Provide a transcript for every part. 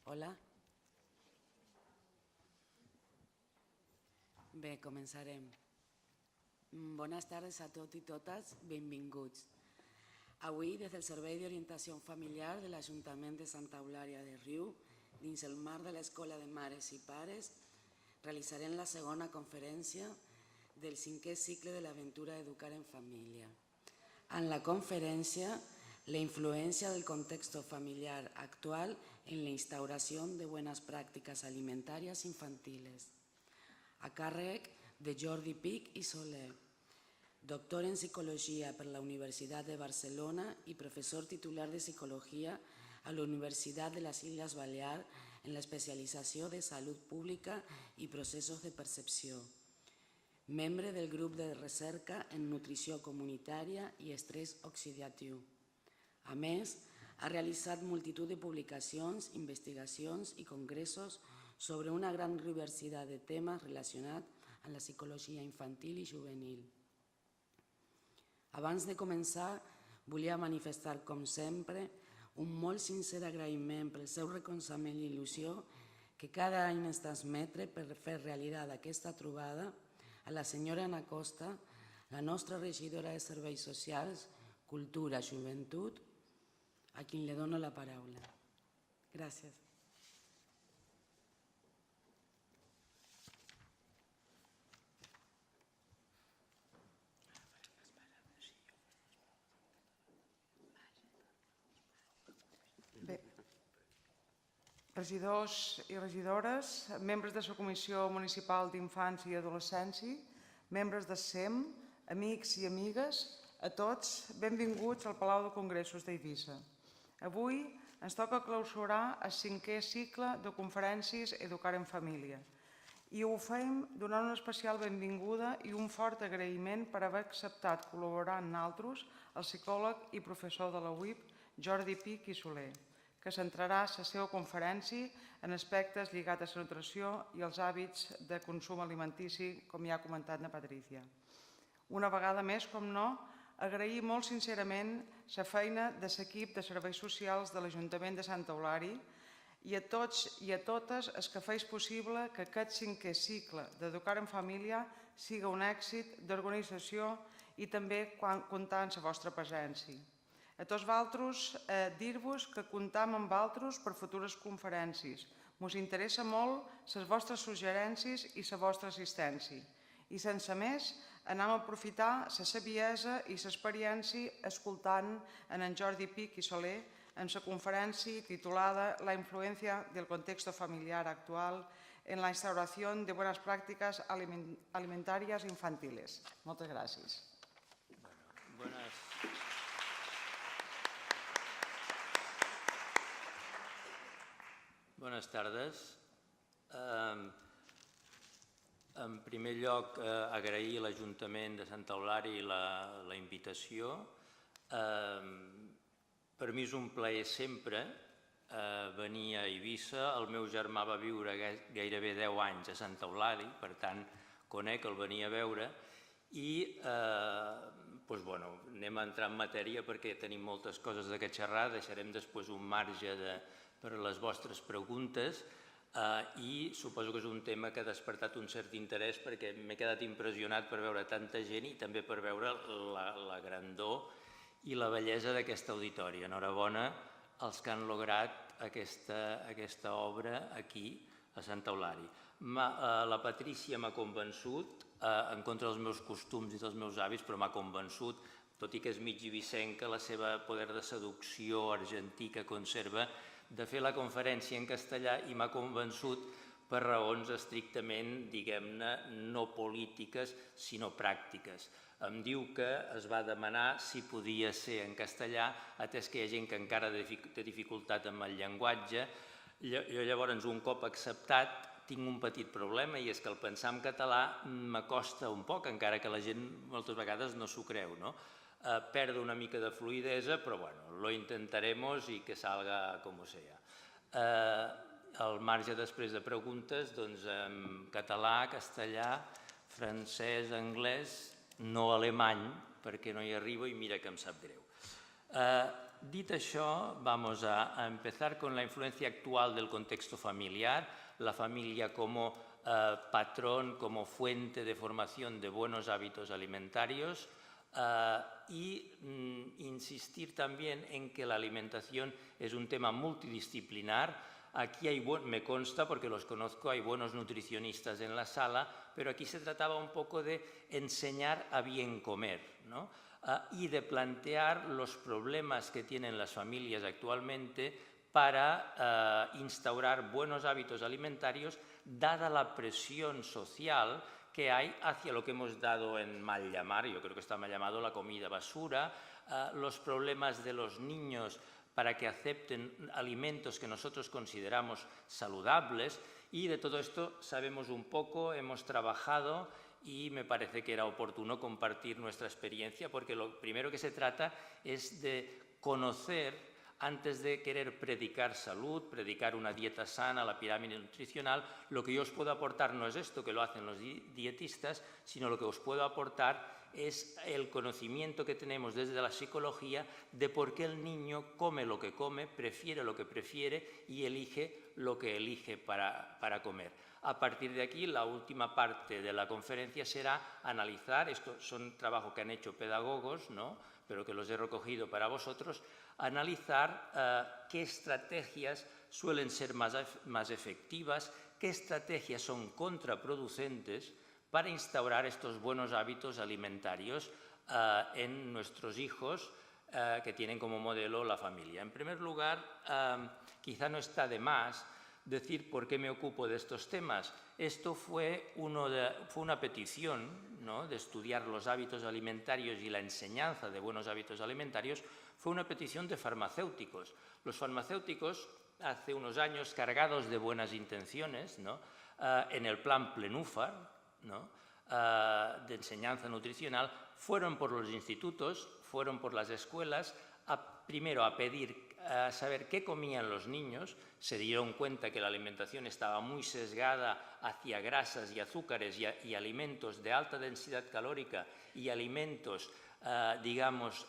Hola. Bé, començarem. Bones tardes a tots i totes, benvinguts. Avui, des del Servei d'Orientació Familiar de l'Ajuntament de Santa Eulària de Riu, dins el marc de l'Escola de Mares i Pares, realitzarem la segona conferència del 5è cicle de l'aventura Educar en Família. En la conferència, la influencia del contexto familiar actual en la instauración de buenas prácticas alimentarias infantiles, a càrrec de Jordi Pich i Soler, doctor en Psicologia per la Universitat de Barcelona i professor titular de Psicologia a la Universitat de les Illes Balears en l'especialització de Salut Pública i Processos de Percepció, membre del grup de recerca en Nutrició Comunitària i Estrès Oxidatiu. A més, ha realitzat multitud de publicacions, investigacions i congressos sobre una gran diversitat de temes relacionats amb la psicologia infantil i juvenil. Abans de començar, volia manifestar, com sempre, un molt sincer agraïment pel seu recolzament i il·lusió que cada any es transmetre per fer realitat aquesta trobada a la senyora Ana Costa, la nostra regidora de Serveis Socials, Cultura, Joventut, a qui le dono la paraula. Gràcies. Bé, regidors i regidores, membres de la Comissió Municipal d'Infància i Adolescència, membres de SEM, amics i amigues, a tots, benvinguts al Palau de Congressos d'Eivissa. Avui ens toca clausurar el 5è cicle de conferències Educar en Família i ho fem donant una especial benvinguda i un fort agraïment per haver acceptat col·laborar amb nosaltres el psicòleg i professor de la UIP, Jordi Pich i Soler, que centrarà la seva conferència en aspectes lligats a la nutrició i els hàbits de consum alimentici, com ja ha comentat na Patrícia. Una vegada més, com no, agrair molt sincerament la feina de l'equip de serveis socials de l'Ajuntament de Santa Eulària i a tots i a totes els que feis possible que aquest 5è cicle d'Educar en Família siga un èxit d'organització i també comptar amb la vostra presència. A tots vosaltres, dir-vos que comptam amb vosaltres per futures conferències. Ens interessa molt les vostres suggerències i la vostra assistència. I sense més, anem a aprofitar la saviesa i l'experiència escoltant en Jordi Pich i Soler en la conferència titulada La influencia del contexto familiar actual en la instauración de buenas prácticas alimentarias infantiles. Moltes gràcies. Bones tardes. En primer lloc, agrair a l'Ajuntament de Santa Eulària la invitació. Per mi és un plaer sempre venir a Eivissa. El meu germà va viure gairebé 10 anys a Santa Eulària, per tant, conec el venir a veure. I anem a entrar en matèria perquè tenim moltes coses de què xerrar. Deixarem després un marge per a les vostres preguntes. I suposo que és un tema que ha despertat un cert interès perquè m'he quedat impressionat per veure tanta gent i també per veure la grandor i la bellesa d'aquest auditori. Enhorabona als que han lograt aquesta obra aquí a Santa Eulària. La Patrícia m'ha convençut, en contra dels meus costums i dels meus hàbits, però m'ha convençut, tot i que és mig eivissenca, la seva poder de seducció argentí que conserva, de fer la conferència en castellà i m'ha convençut per raons estrictament, diguem-ne, no polítiques, sinó pràctiques. Em diu que es va demanar si podia ser en castellà, atès que hi ha gent que encara té dificultat amb el llenguatge. Jo llavors, un cop acceptat, tinc un petit problema i és que el pensar en català m'acosta un poc, encara que la gent moltes vegades no s'ho creu, no? Perde una mica de fluidesa, però bueno, lo intentaremos y que salga como sea. Al marge després de preguntes, doncs en català, castellà, francès, anglès, no alemany, perquè no hi arribo i mira que em sap greu. Dit això, vamos a empezar con la influencia actual del contexto familiar, la familia como patrón, como fuente de formación de buenos hábitos alimentarios y insistir también en que la alimentación es un tema multidisciplinar. Aquí me consta, porque los conozco, hay buenos nutricionistas en la sala, pero aquí se trataba un poco de enseñar a bien comer, ¿no? Y de plantear los problemas que tienen las familias actualmente para instaurar buenos hábitos alimentarios, dada la presión social que hay hacia lo que hemos dado en mal llamar, yo creo que está mal llamado la comida basura, los problemas de los niños para que acepten alimentos que nosotros consideramos saludables, y de todo esto sabemos un poco, hemos trabajado y me parece que era oportuno compartir nuestra experiencia, porque lo primero que se trata es de conocer, antes de querer predicar salud, predicar una dieta sana, la pirámide nutricional. Lo que yo os puedo aportar no es esto que lo hacen los dietistas, sino lo que os puedo aportar es el conocimiento que tenemos desde la psicología de por qué el niño come lo que come, prefiere lo que prefiere y elige lo que elige para comer. A partir de aquí, la última parte de la conferencia será analizar, estos son trabajos que han hecho pedagogos, ¿no?, pero que los he recogido para vosotros, analizar qué estrategias suelen ser más efectivas, qué estrategias son contraproducentes para instaurar estos buenos hábitos alimentarios en nuestros hijos que tienen como modelo la familia. En primer lugar, quizá no está de más decir por qué me ocupo de estos temas. Esto fue una petición, ¿no?, de estudiar los hábitos alimentarios y la enseñanza de buenos hábitos alimentarios. Fue una petición de farmacéuticos. Los farmacéuticos, hace unos años, cargados de buenas intenciones, ¿no?, en el plan Plenúfar, ¿no?, de enseñanza nutricional, fueron por los institutos, fueron por las escuelas, primero a pedir a saber qué comían los niños. Se dieron cuenta que la alimentación estaba muy sesgada hacia grasas y azúcares y alimentos de alta densidad calórica y alimentos, digamos,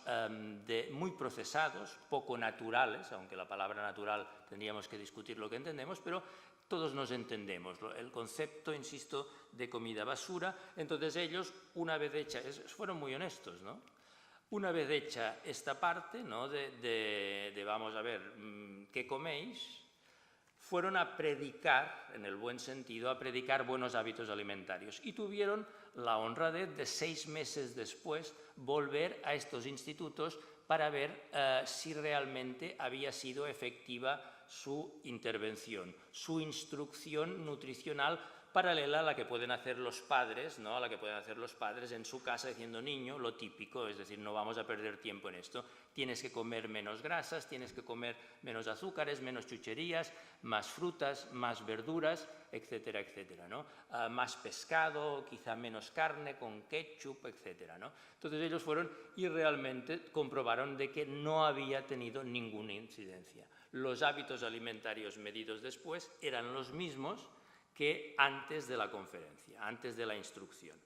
muy procesados, poco naturales, aunque la palabra natural tendríamos que discutir lo que entendemos, pero todos nos entendemos el concepto, insisto, de comida basura. Entonces ellos, una vez hecha, fueron muy honestos, ¿no? Una vez hecha esta parte, ¿no?, de vamos a ver, ¿qué coméis?, fueron a predicar, en el buen sentido, a predicar buenos hábitos alimentarios. Y tuvieron la honradez de 6 meses después volver a estos institutos para ver si realmente había sido efectiva su intervención, su instrucción nutricional paralela a la que pueden hacer los padres, ¿no?, a la que pueden hacer los padres en su casa diciendo: niño, lo típico, es decir, no vamos a perder tiempo en esto, tienes que comer menos grasas, tienes que comer menos azúcares, menos chucherías, más frutas, más verduras, etcétera, etcétera, ¿no? Más pescado, quizá menos carne con ketchup, etcétera, ¿no? Entonces ellos fueron y realmente comprobaron de que no había tenido ninguna incidencia. Los hábitos alimentarios medidos después eran los mismos que antes de la conferencia, antes de la instrucción.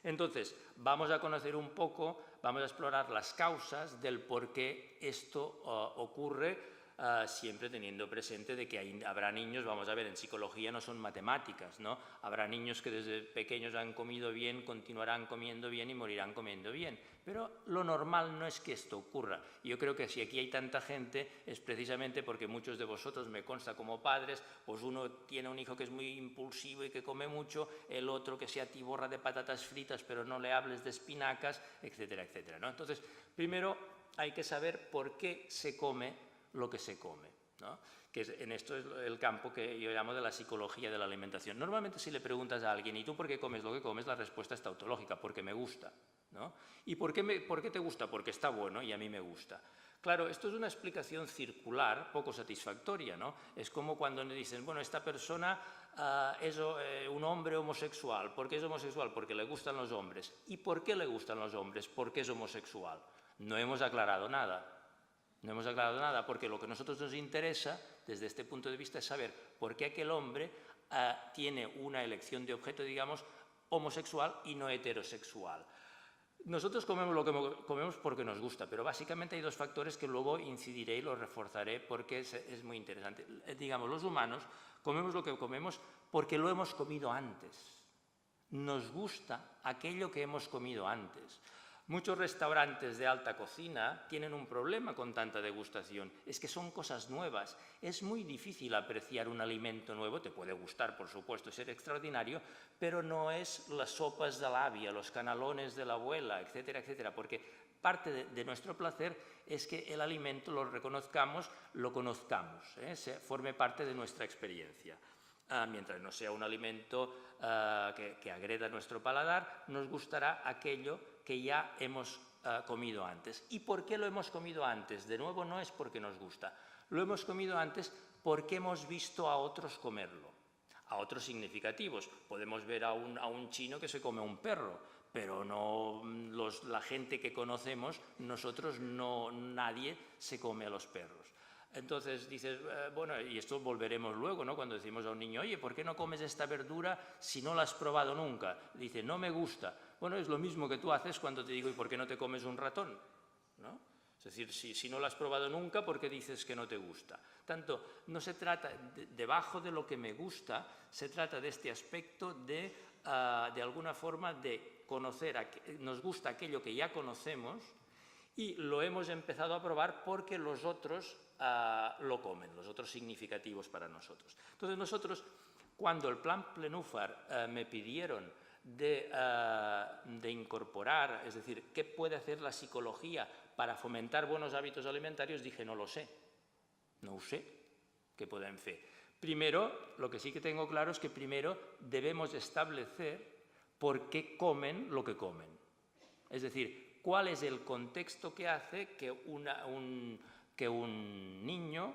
Entonces, vamos a conocer un poco, vamos a explorar las causas del por qué esto ocurre, siempre teniendo presente de que habrá niños, vamos a ver, en psicología no son matemáticas, ¿no? Habrá niños que desde pequeños han comido bien, continuarán comiendo bien y morirán comiendo bien. Pero lo normal no es que esto ocurra. Yo creo que si aquí hay tanta gente es precisamente porque muchos de vosotros, me consta como padres, pues uno tiene un hijo que es muy impulsivo y que come mucho, el otro que se atiborra de patatas fritas pero no le hables de espinacas, etcétera, etcétera, ¿no? Entonces, primero hay que saber por qué se come lo que se come, ¿no?, que en esto es el campo que yo llamo de la psicología de la alimentación. Normalmente, si le preguntas a alguien: ¿y tú por qué comes lo que comes?, la respuesta es tautológica: porque me gusta, ¿no? ¿Y por qué te gusta? Porque está bueno y a mí me gusta. Claro, esto es una explicación circular poco satisfactoria, ¿no? Es como cuando me dicen: bueno, esta persona es un hombre homosexual. ¿Por qué es homosexual? Porque le gustan los hombres. ¿Y por qué le gustan los hombres? Porque es homosexual. No hemos aclarado nada. No hemos aclarado nada, porque lo que a nosotros nos interesa desde este punto de vista es saber por qué aquel hombre tiene una elección de objeto, digamos, homosexual y no heterosexual. Nosotros comemos lo que comemos porque nos gusta, pero básicamente hay dos factores que luego incidiré y los reforzaré porque es muy interesante. Digamos, los humanos comemos lo que comemos porque lo hemos comido antes. Nos gusta aquello que hemos comido antes. Muchos restaurantes de alta cocina tienen un problema con tanta degustación, es que son cosas nuevas. Es muy difícil apreciar un alimento nuevo, te puede gustar, por supuesto, ser extraordinario, pero no es las sopas de la avia, los canalones de la abuela, etcétera, etcétera, porque parte de nuestro placer es que el alimento lo reconozcamos, lo conozcamos, forme parte de nuestra experiencia. Mientras no sea un alimento que agreda nuestro paladar, nos gustará aquello que ya hemos comido antes. ¿Y por qué lo hemos comido antes? De nuevo, no es porque nos gusta. Lo hemos comido antes porque hemos visto a otros comerlo, a otros significativos. Podemos ver a un chino que se come un perro, pero no la gente que conocemos, nosotros no, nadie se come a los perros. Entonces dices, bueno, y esto volveremos luego, ¿no? Cuando decimos a un niño, oye, ¿por qué no comes esta verdura si no la has probado nunca? Dice, no me gusta. Bueno, es lo mismo que tú haces cuando te digo, ¿y por qué no te comes un ratón? ¿No? Es decir, si no lo has probado nunca, ¿por qué dices que no te gusta? Tanto, no se trata, debajo de lo que me gusta, se trata de este aspecto de alguna forma, de conocer, nos gusta aquello que ya conocemos y lo hemos empezado a probar porque los otros lo comen, los otros significativos para nosotros. Entonces nosotros, cuando el plan Plenúfar me pidieron de incorporar, es decir, qué puede hacer la psicología para fomentar buenos hábitos alimentarios, dije, no lo sé, no ho sé què podem fer. Primero, lo que sí que tengo claro es que primero debemos establecer por qué comen lo que comen. Es decir, cuál es el contexto que hace que un niño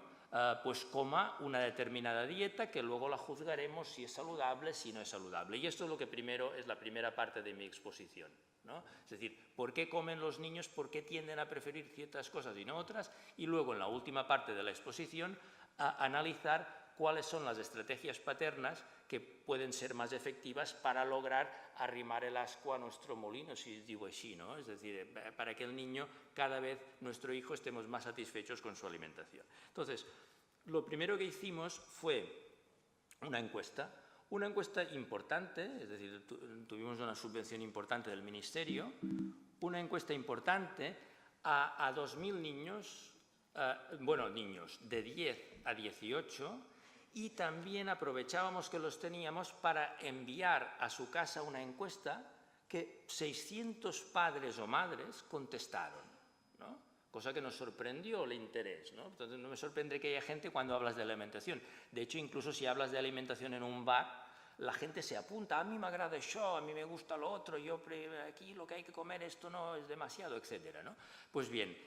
pues coma una determinada dieta que luego la juzgaremos si es saludable, si no es saludable. Y esto es lo que primero es la primera parte de mi exposición, ¿no? Es decir, ¿por qué comen los niños? ¿Por qué tienden a preferir ciertas cosas y no otras? Y luego en la última parte de la exposición analizar cuáles son las estrategias paternas que pueden ser más efectivas para lograr arrimar el ascua a nuestro molino, si digo así, ¿no? Es decir, para que el niño, cada vez nuestro hijo, estemos más satisfechos con su alimentación. Entonces, lo primero que hicimos fue una encuesta importante, es decir, tuvimos una subvención importante del Ministerio, una encuesta importante a 2.000 niños, niños de 10 a 18, y también aprovechábamos que los teníamos para enviar a su casa una encuesta que 600 padres o madres contestaron, ¿no? Cosa que nos sorprendió el interés, ¿no? Entonces no me sorprende que haya gente cuando hablas de alimentación. De hecho, incluso si hablas de alimentación en un bar, la gente se apunta, a mí me agrada això, a mí me gusta lo otro, yo aquí lo que hay que comer esto no es demasiado, etcétera, ¿no? Pues bien,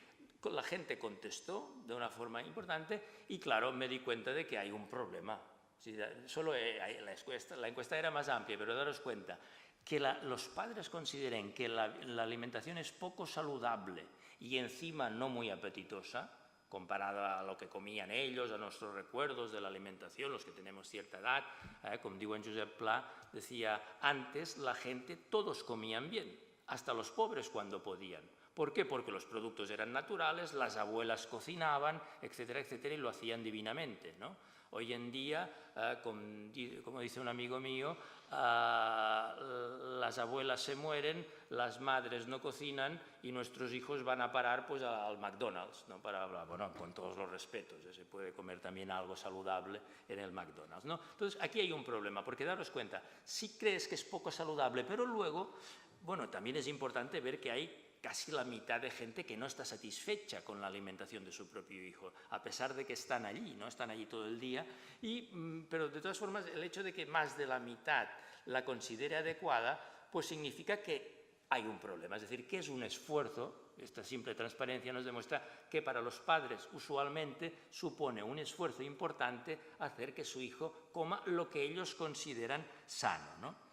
la gente contestó de una forma importante y claro, me di cuenta de que hay un problema. Solo la encuesta era más amplia, pero daros cuenta que los padres consideren que la alimentación es poco saludable y encima no muy apetitosa, comparada a lo que comían ellos, a nuestros recuerdos de la alimentación, los que tenemos cierta edad, como digo en Josep Pla, decía, antes la gente, todos comían bien, hasta los pobres cuando podían. ¿Por qué? Porque los productos eran naturales, las abuelas cocinaban, etcétera, etcétera, y lo hacían divinamente, ¿no? Hoy en día, como dice un amigo mío, las abuelas se mueren, las madres no cocinan y nuestros hijos van a parar pues, al McDonald's, ¿no? Bueno, con todos los respetos, se puede comer también algo saludable en el McDonald's, ¿no? Entonces, aquí hay un problema, porque daros cuenta, si crees que es poco saludable, pero luego, bueno, también es importante ver que hay casi la mitad de gente que no está satisfecha con la alimentación de su propio hijo, a pesar de que están allí, ¿no? Están allí todo el día, pero de todas formas el hecho de que más de la mitad la considere adecuada, pues significa que hay un problema, es decir, que es un esfuerzo. Esta simple transparencia nos demuestra que para los padres usualmente supone un esfuerzo importante hacer que su hijo coma lo que ellos consideran sano, ¿no?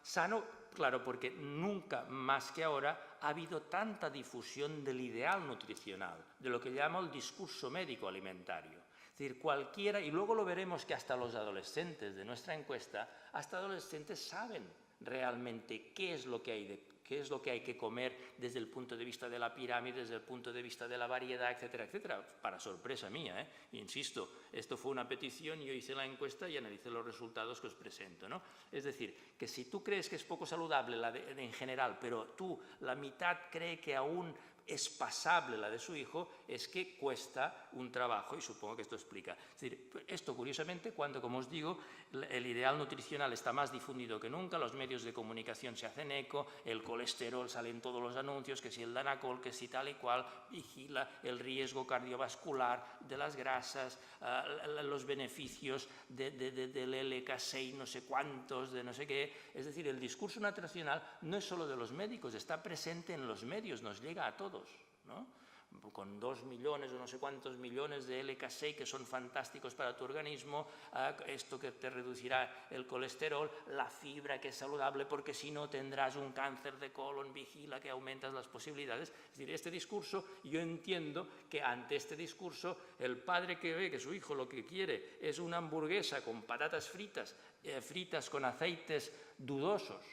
Sano, claro, porque nunca más que ahora ha habido tanta difusión del ideal nutricional, de lo que llamo el discurso médico alimentario. Es decir, cualquiera, y luego lo veremos que hasta los adolescentes de nuestra encuesta, hasta adolescentes saben realmente qué es lo que hay qué es lo que hay que comer desde el punto de vista de la pirámide, desde el punto de vista de la variedad, etcétera, etcétera, para sorpresa mía, insisto, esto fue una petición, yo hice la encuesta y analicé los resultados que os presento, ¿no? Es decir, que si tú crees que es poco saludable en general, pero tú, la mitad, cree que aún es pasable la de su hijo, es que cuesta un trabajo, y supongo que esto explica. Es decir, esto curiosamente, cuando, como os digo, el ideal nutricional está más difundido que nunca, los medios de comunicación se hacen eco, el colesterol sale en todos los anuncios, que si el Danacol, que si tal y cual, vigila el riesgo cardiovascular de las grasas, los beneficios del LK6, no sé cuántos, de no sé qué. Es decir, el discurso nutricional no es solo de los médicos, está presente en los medios, nos llega a todos, ¿no? Con 2 millones o no sé cuántos millones de LK6 que son fantásticos para tu organismo, esto que te reducirá el colesterol, la fibra que es saludable porque si no tendrás un cáncer de colon, vigila que aumentas las posibilidades. Es decir, este discurso, yo entiendo que ante este discurso el padre que ve que su hijo lo que quiere es una hamburguesa con patatas fritas con aceites dudosos,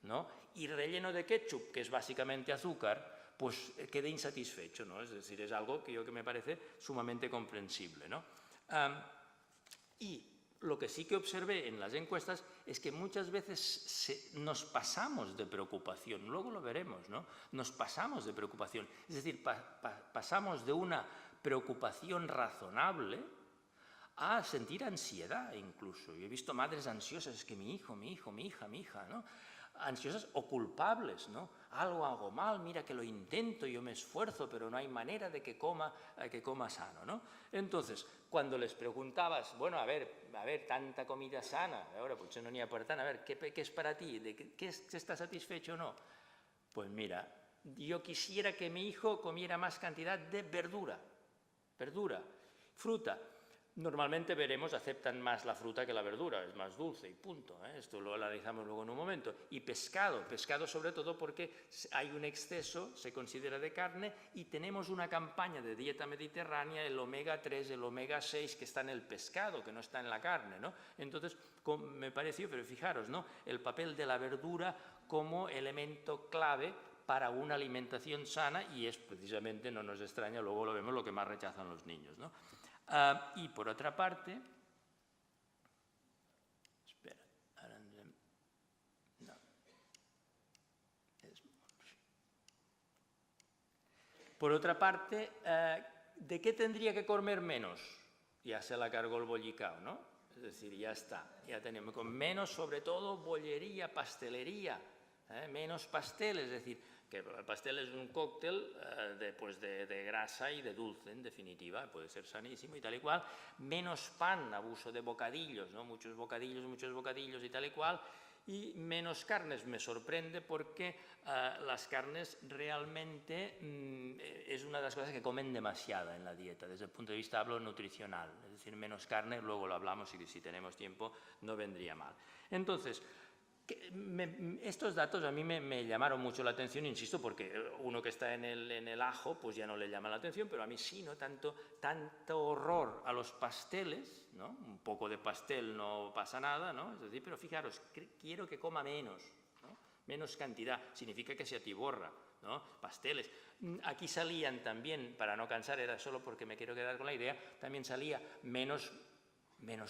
¿no? Y relleno de ketchup, que es básicamente azúcar, pues quede insatisfecho, ¿no? Es decir, es algo que me parece sumamente comprensible, ¿no? Y lo que sí que observé en las encuestas es que muchas veces nos pasamos de preocupación, luego lo veremos, ¿no? Nos pasamos de preocupación, es decir, pasamos de una preocupación razonable a sentir ansiedad incluso. Yo he visto madres ansiosas, es que mi hijo, mi hija, ¿no? Ansiosas o culpables, ¿no? Algo hago mal, mira que lo intento, yo me esfuerzo, pero no hay manera de que coma sano, ¿no? Entonces, cuando les preguntabas, bueno, a ver, tanta comida sana, ahora pues no n'hi ha per tant, a ver, ¿qué es para ti? ¿Qué está satisfecho o no? Pues mira, yo quisiera que mi hijo comiera más cantidad de verdura, fruta. Normalmente veremos, aceptan más la fruta que la verdura, es más dulce y punto, esto lo analizamos luego en un momento. Y pescado sobre todo porque hay un exceso, se considera de carne, y tenemos una campaña de dieta mediterránea, el omega 3, el omega 6, que está en el pescado, que no está en la carne, ¿no? Entonces, me pareció, pero fijaros, ¿no? El papel de la verdura como elemento clave para una alimentación sana, y es precisamente, no nos extraña, luego lo vemos, lo que más rechazan los niños, ¿no? Y por otra parte, ¿de qué tendría que comer menos? Ya se la cargó el bollicao, ¿no? Es decir, ya está, ya tenemos menos, sobre todo, bollería, pastelería, menos pastel, es decir, que el pastel es un cóctel de grasa y de dulce, en definitiva, puede ser sanísimo y tal y cual, menos pan, abuso de bocadillos, ¿no? Muchos bocadillos y tal y cual, y menos carnes. Me sorprende porque las carnes realmente es una de las cosas que comen demasiada en la dieta, desde el punto de vista hablo nutricional, es decir, menos carne, luego lo hablamos y si tenemos tiempo no vendría mal. Entonces, estos datos a mí me llamaron mucho la atención, insisto, porque uno que está en el ajo pues ya no le llama la atención, pero a mí sí, ¿no? Tanto horror a los pasteles, ¿no? Un poco de pastel no pasa nada, ¿no? Es decir, pero fijaros, quiero que coma menos, ¿no? Menos cantidad, significa que se atiborra, ¿no? Pasteles. Aquí salían también, para no cansar, era solo porque me quiero quedar con la idea, también salía menos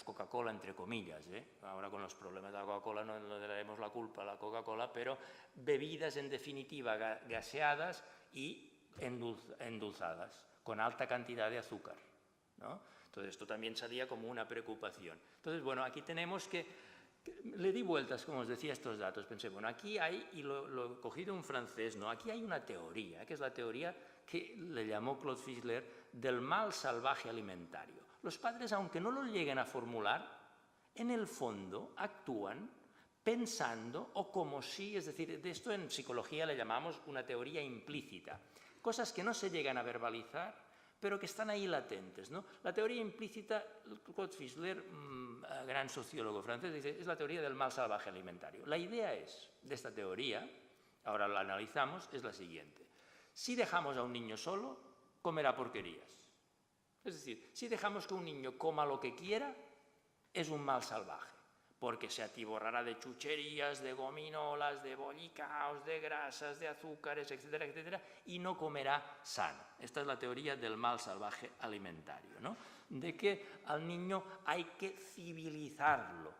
Coca-Cola, entre comillas, ahora con los problemas de la Coca-Cola no le daremos la culpa a la Coca-Cola, pero bebidas en definitiva gaseadas y endulzadas, con alta cantidad de azúcar, ¿no? Entonces esto también salía como una preocupación. Entonces, bueno, aquí tenemos que le di vueltas, como os decía, a estos datos, pensé, bueno, aquí hay, y lo he cogido un francés, ¿no? Aquí hay una teoría, que es la teoría que le llamó Claude Fischler del mal salvaje alimentario. Los padres, aunque no lo lleguen a formular, en el fondo actúan pensando o como si, es decir, de esto en psicología le llamamos una teoría implícita, cosas que no se llegan a verbalizar, pero que están ahí latentes, ¿no? La teoría implícita, Claude Fischler, gran sociólogo francés, dice, es la teoría del mal salvaje alimentario. La idea de esta teoría, ahora la analizamos, es la siguiente. Si dejamos a un niño solo, comerá porquerías. Es decir, si dejamos que un niño coma lo que quiera, es un mal salvaje. porque se atiborrará de chucherías, de gominolas, de bollicaos, de grasas, de azúcares, etcétera, etcétera, y no comerá sano. Esta es la teoría del mal salvaje alimentario, ¿no? De que al niño hay que civilizarlo,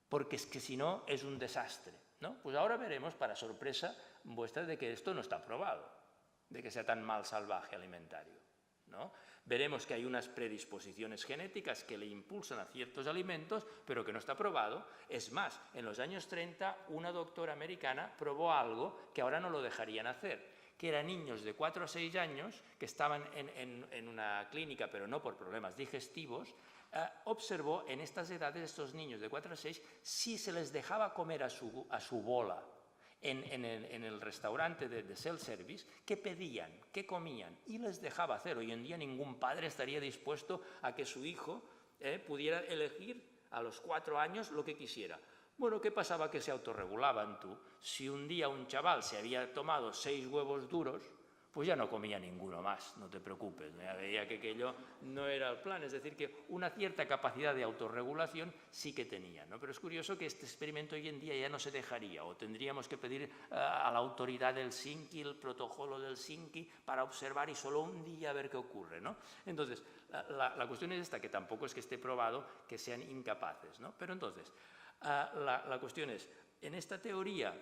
porque es que si no es un desastre, ¿no? Pues ahora veremos, para sorpresa vuestra, de que esto no está probado, de que sea tan mal salvaje alimentario, ¿no? Veremos que hay unas predisposiciones genéticas que le impulsan a ciertos alimentos, pero que no está probado. Es más, en los años 30, una doctora americana probó algo que ahora no lo dejarían hacer, que eran niños de 4 a 6 años que estaban en una clínica, pero no por problemas digestivos. Observó en estas edades, estos niños de 4 a 6, si se les dejaba comer a su bola en el restaurante de self-service, qué pedían, qué comían, y les dejaba hacer. Hoy en día ningún padre estaría dispuesto a que su hijo pudiera elegir a los 4 años lo que quisiera. Bueno, ¿qué pasaba? Que se autorregulaban tú. Si un día un chaval se había tomado 6 huevos duros, pues ya no comía ninguno más, no te preocupes, ya veía que aquello no era el plan, es decir, que una cierta capacidad de autorregulación sí que tenía, ¿no? Pero es curioso que este experimento hoy en día ya no se dejaría, o tendríamos que pedir a la autoridad del Helsinki, el protocolo del Helsinki, para observar y solo un día a ver qué ocurre, ¿no? Entonces, la cuestión es esta, que tampoco es que esté probado que sean incapaces, ¿no? Pero entonces, la cuestión es, en esta teoría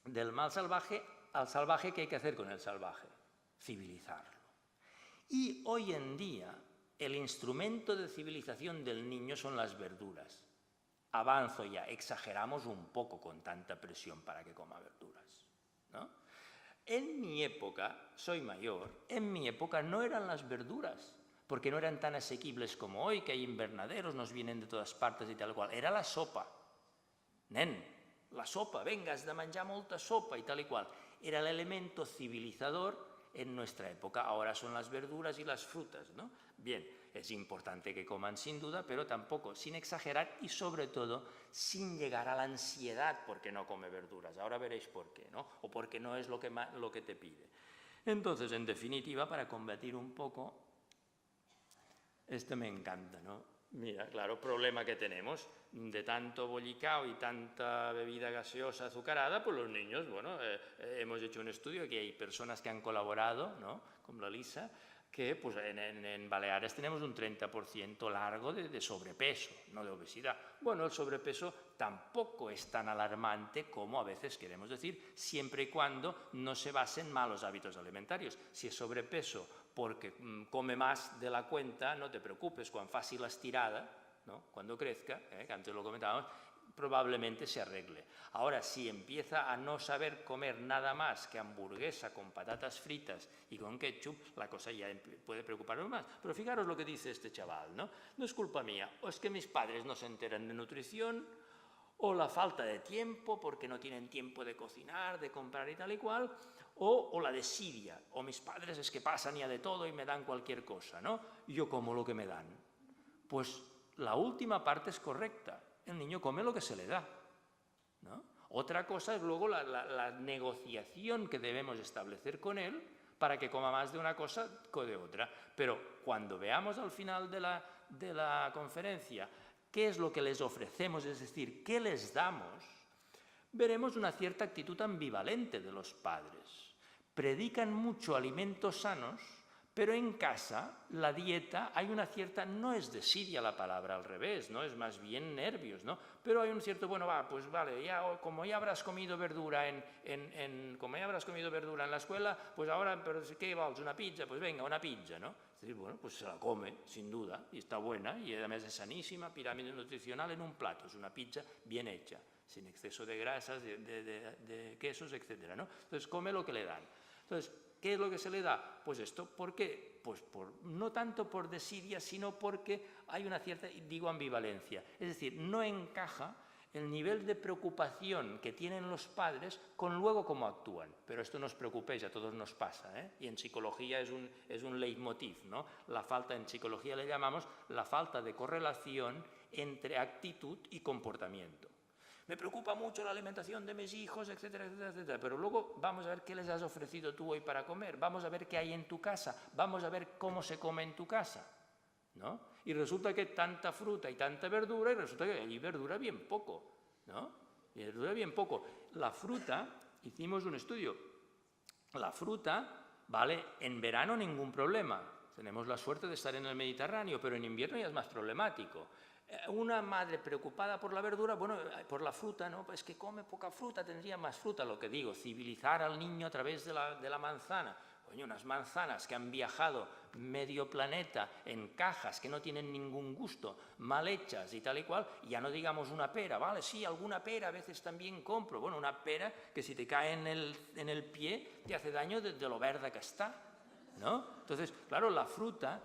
del mal salvaje, al salvaje, ¿qué hay que hacer con el salvaje? Civilizarlo. Y hoy en día el instrumento de civilización del niño son las verduras. Avanzo ya, exageramos un poco con tanta presión para que coma verduras, ¿no? En mi época, soy mayor, en mi época no eran las verduras, porque no eran tan asequibles como hoy, que hay invernaderos, nos vienen de todas partes y tal cual. Era la sopa. Nen, la sopa, venga, has de menjar molta sopa y tal y cual. Era el elemento civilizador en nuestra época. Ahora son las verduras y las frutas, ¿no? Bien, es importante que coman sin duda, pero tampoco sin exagerar y sobre todo sin llegar a la ansiedad porque no come verduras. Ahora veréis por qué, ¿no? O porque no es lo que te pide. Entonces, en definitiva, para combatir un poco, me encanta, ¿no? Mira, claro, problema que tenemos, de tanto bollicao y tanta bebida gaseosa azucarada, pues los niños, bueno, hemos hecho un estudio que hay personas que han colaborado, ¿no?, como la Lisa, que pues en Baleares tenemos un 30% largo de sobrepeso, no de obesidad. Bueno, el sobrepeso tampoco es tan alarmante como a veces queremos decir, siempre y cuando no se base en malos hábitos alimentarios. Si es sobrepeso porque come más de la cuenta, no te preocupes, cuando faci l'estirada, ¿no?, cuando crezca, que antes lo comentábamos, probablemente se arregle. Ahora, si empieza a no saber comer nada más que hamburguesa con patatas fritas y con ketchup, la cosa ya puede preocuparnos más. Pero fijaros lo que dice este chaval, ¿no? No es culpa mía, o es que mis padres no se enteran de nutrición, o la falta de tiempo, porque no tienen tiempo de cocinar, de comprar y tal y cual, o la desidia, o mis padres es que pasan ya de todo y me dan cualquier cosa, ¿no? Yo como lo que me dan. Pues la última parte es correcta. El niño come lo que se le da, ¿no? Otra cosa es luego la negociación que debemos establecer con él para que coma más de una cosa que de otra. Pero cuando veamos al final de la conferencia qué es lo que les ofrecemos, es decir, qué les damos, veremos una cierta actitud ambivalente de los padres. Predican mucho alimentos sanos, pero en casa la dieta hay una cierta, no es desidia la palabra, al revés, ¿no? Es más bien nervios, ¿no? Pero hay un cierto, bueno, va, pues vale, ya, como ya habrás comido verdura como ya habrás comido verdura en la escuela, pues ahora, pero ¿qué vals? Una pizza, pues venga, una pizza, ¿no? Es decir, bueno, pues se la come, sin duda, y está buena, y además es sanísima, pirámide nutricional en un plato, es una pizza bien hecha, sin exceso de grasas, de quesos, etcétera, ¿no? Entonces come lo que le dan. Entonces, ¿qué es lo que se le da? Pues esto, ¿por qué? Pues no tanto por desidia, sino porque hay una cierta, digo, ambivalencia. Es decir, no encaja el nivel de preocupación que tienen los padres con luego cómo actúan. Pero esto no os preocupéis, a todos nos pasa, ¿eh? Y en psicología es un leitmotiv, ¿no? En psicología le llamamos la falta de correlación entre actitud y comportamiento. Me preocupa mucho la alimentación de mis hijos, etcétera, etcétera, etcétera. Pero luego vamos a ver qué les has ofrecido tú hoy para comer, vamos a ver qué hay en tu casa, vamos a ver cómo se come en tu casa. ¿no? Y resulta que tanta fruta y tanta verdura, y resulta que allí verdura bien poco, ¿no? Y verdura bien poco. La fruta, hicimos un estudio, la fruta, vale, en verano ningún problema, tenemos la suerte de estar en el Mediterráneo, pero en invierno ya es más problemático. Una madre preocupada por la verdura, bueno, por la fruta, ¿no? Pues que come poca fruta, tendría más fruta, lo que digo, civilizar al niño a través de la manzana. Coño, unas manzanas que han viajado medio planeta en cajas que no tienen ningún gusto, mal hechas y tal y cual, y ya no digamos una pera, vale, sí, alguna pera a veces también compro, bueno, una pera que si te cae en el pie te hace daño de lo verde que está, ¿no? Entonces, claro, la fruta,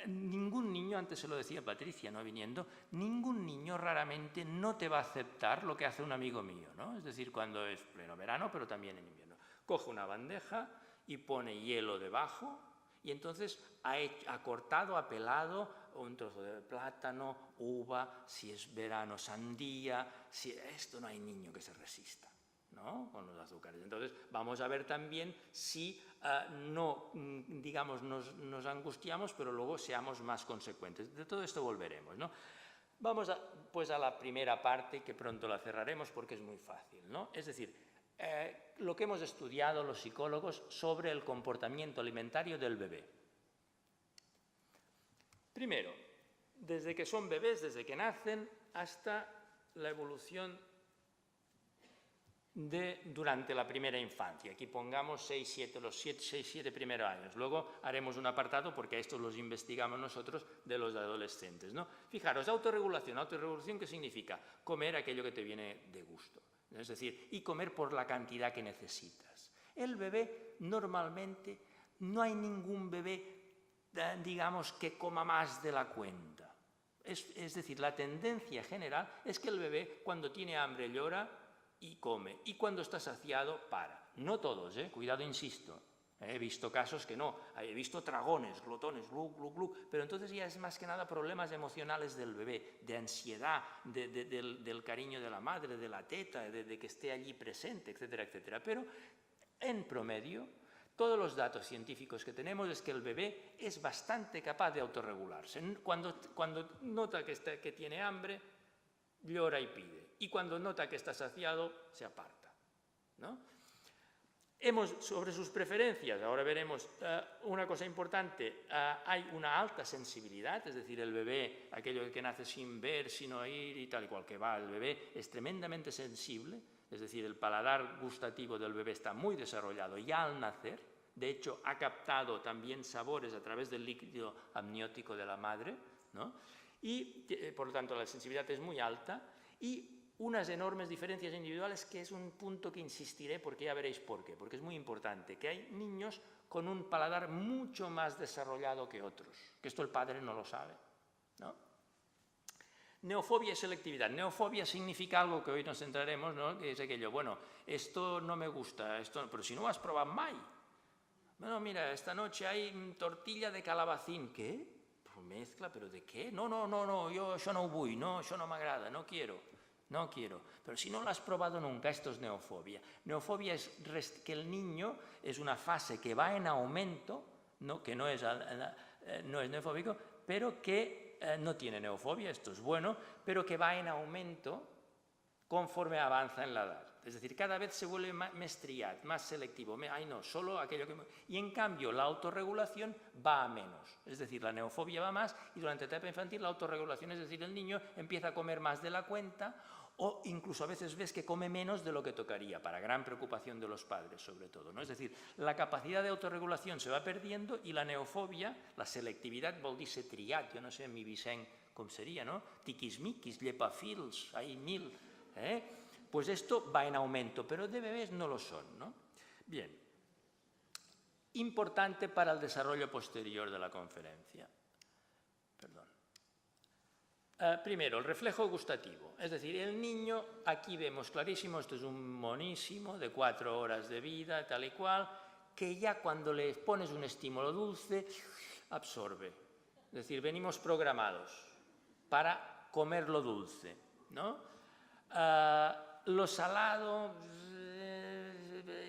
ningún niño, antes se lo decía Patricia, ¿no? Viniendo, ningún niño raramente no te va a aceptar lo que hace un amigo mío, ¿no? Es decir, cuando es pleno verano, pero también en invierno. Coge una bandeja y pone hielo debajo y entonces ha cortado, ha pelado un trozo de plátano, uva, si es verano sandía, si esto no hay niño que se resista, ¿no? Con los azúcares. Entonces vamos a ver también si no, digamos, nos angustiamos, pero luego seamos más consecuentes. De todo esto volveremos, ¿no? Vamos pues a la primera parte, que pronto la cerraremos porque es muy fácil, ¿no? Es decir, lo que hemos estudiado los psicólogos sobre el comportamiento alimentario del bebé. Primero, desde que son bebés, desde que nacen, hasta la evolución durante la primera infancia. Aquí pongamos los 6-7 primeros años. Luego haremos un apartado, porque estos los investigamos nosotros, de los adolescentes, ¿no? Fijaros, autorregulación. ¿Autorregulación qué significa? Comer aquello que te viene de gusto. Es decir, y comer por la cantidad que necesitas. El bebé, normalmente, no hay ningún bebé, digamos, que coma más de la cuenta. Es decir, la tendencia general es que el bebé, cuando tiene hambre, llora y come. Y cuando está saciado, para. No todos, cuidado, insisto. He visto casos que no, he visto tragones, glotones, glu, glu, glu, pero entonces ya es más que nada problemas emocionales del bebé, de ansiedad, del cariño de la madre, de la teta, de que esté allí presente, etcétera, etcétera. Pero en promedio, todos los datos científicos que tenemos es que el bebé es bastante capaz de autorregularse. Cuando nota que tiene hambre, llora y pide. Y cuando nota que está saciado, se aparta, ¿no? Sobre sus preferencias, ahora veremos una cosa importante, hay una alta sensibilidad, es decir, el bebé, aquello que nace sin ver, sin oír y tal y cual que va, el bebé es tremendamente sensible, es decir, el paladar gustativo del bebé está muy desarrollado ya al nacer, de hecho ha captado también sabores a través del líquido amniótico de la madre, ¿no? Y por lo tanto la sensibilidad es muy alta y unas enormes diferencias individuales, que es un punto que insistiré porque ya veréis por qué, porque es muy importante, que hay niños con un paladar mucho más desarrollado que otros, que esto el padre no lo sabe, ¿no? Neofobia y selectividad. Neofobia significa algo que hoy nos centraremos, ¿no? Que es aquello, bueno, esto no me gusta, pero si no has probado mai. Bueno, mira, esta noche hay tortilla de calabacín. ¿Qué? Pues mezcla, ¿pero de qué? No, yo no vull, no, això no m'agrada, no quiero. No quiero, pero si no lo has probado nunca, esto es neofobia. Neofobia es que el niño es una fase que va en aumento, ¿no? Que no es neofóbico, pero que no tiene neofobia, esto es bueno, pero que va en aumento conforme avanza en la edad. Es decir, cada vez se vuelve más triat, más selectivo. No, solo aquello que... Y en cambio, la autorregulación va a menos. Es decir, la neofobia va más y durante la etapa infantil la autorregulación, es decir, el niño empieza a comer más de la cuenta o incluso a veces ves que come menos de lo que tocaría, para gran preocupación de los padres sobre todo, ¿no? Es decir, la capacidad de autorregulación se va perdiendo y la neofobia, la selectividad vol dir ser triat, jo no sé en mi Vicent com seria, no? Tiquismiquis, llepafils, hay mil, Pues esto va en aumento, pero de bebés no lo son, ¿no? Bien. Importante para el desarrollo posterior de la conferencia. Perdón. Primero, el reflejo gustativo. Es decir, el niño, aquí vemos clarísimo, esto es un monísimo de 4 horas de vida, tal y cual, que ya cuando le pones un estímulo dulce, absorbe. Es decir, venimos programados para comer lo dulce, ¿no? Lo salado,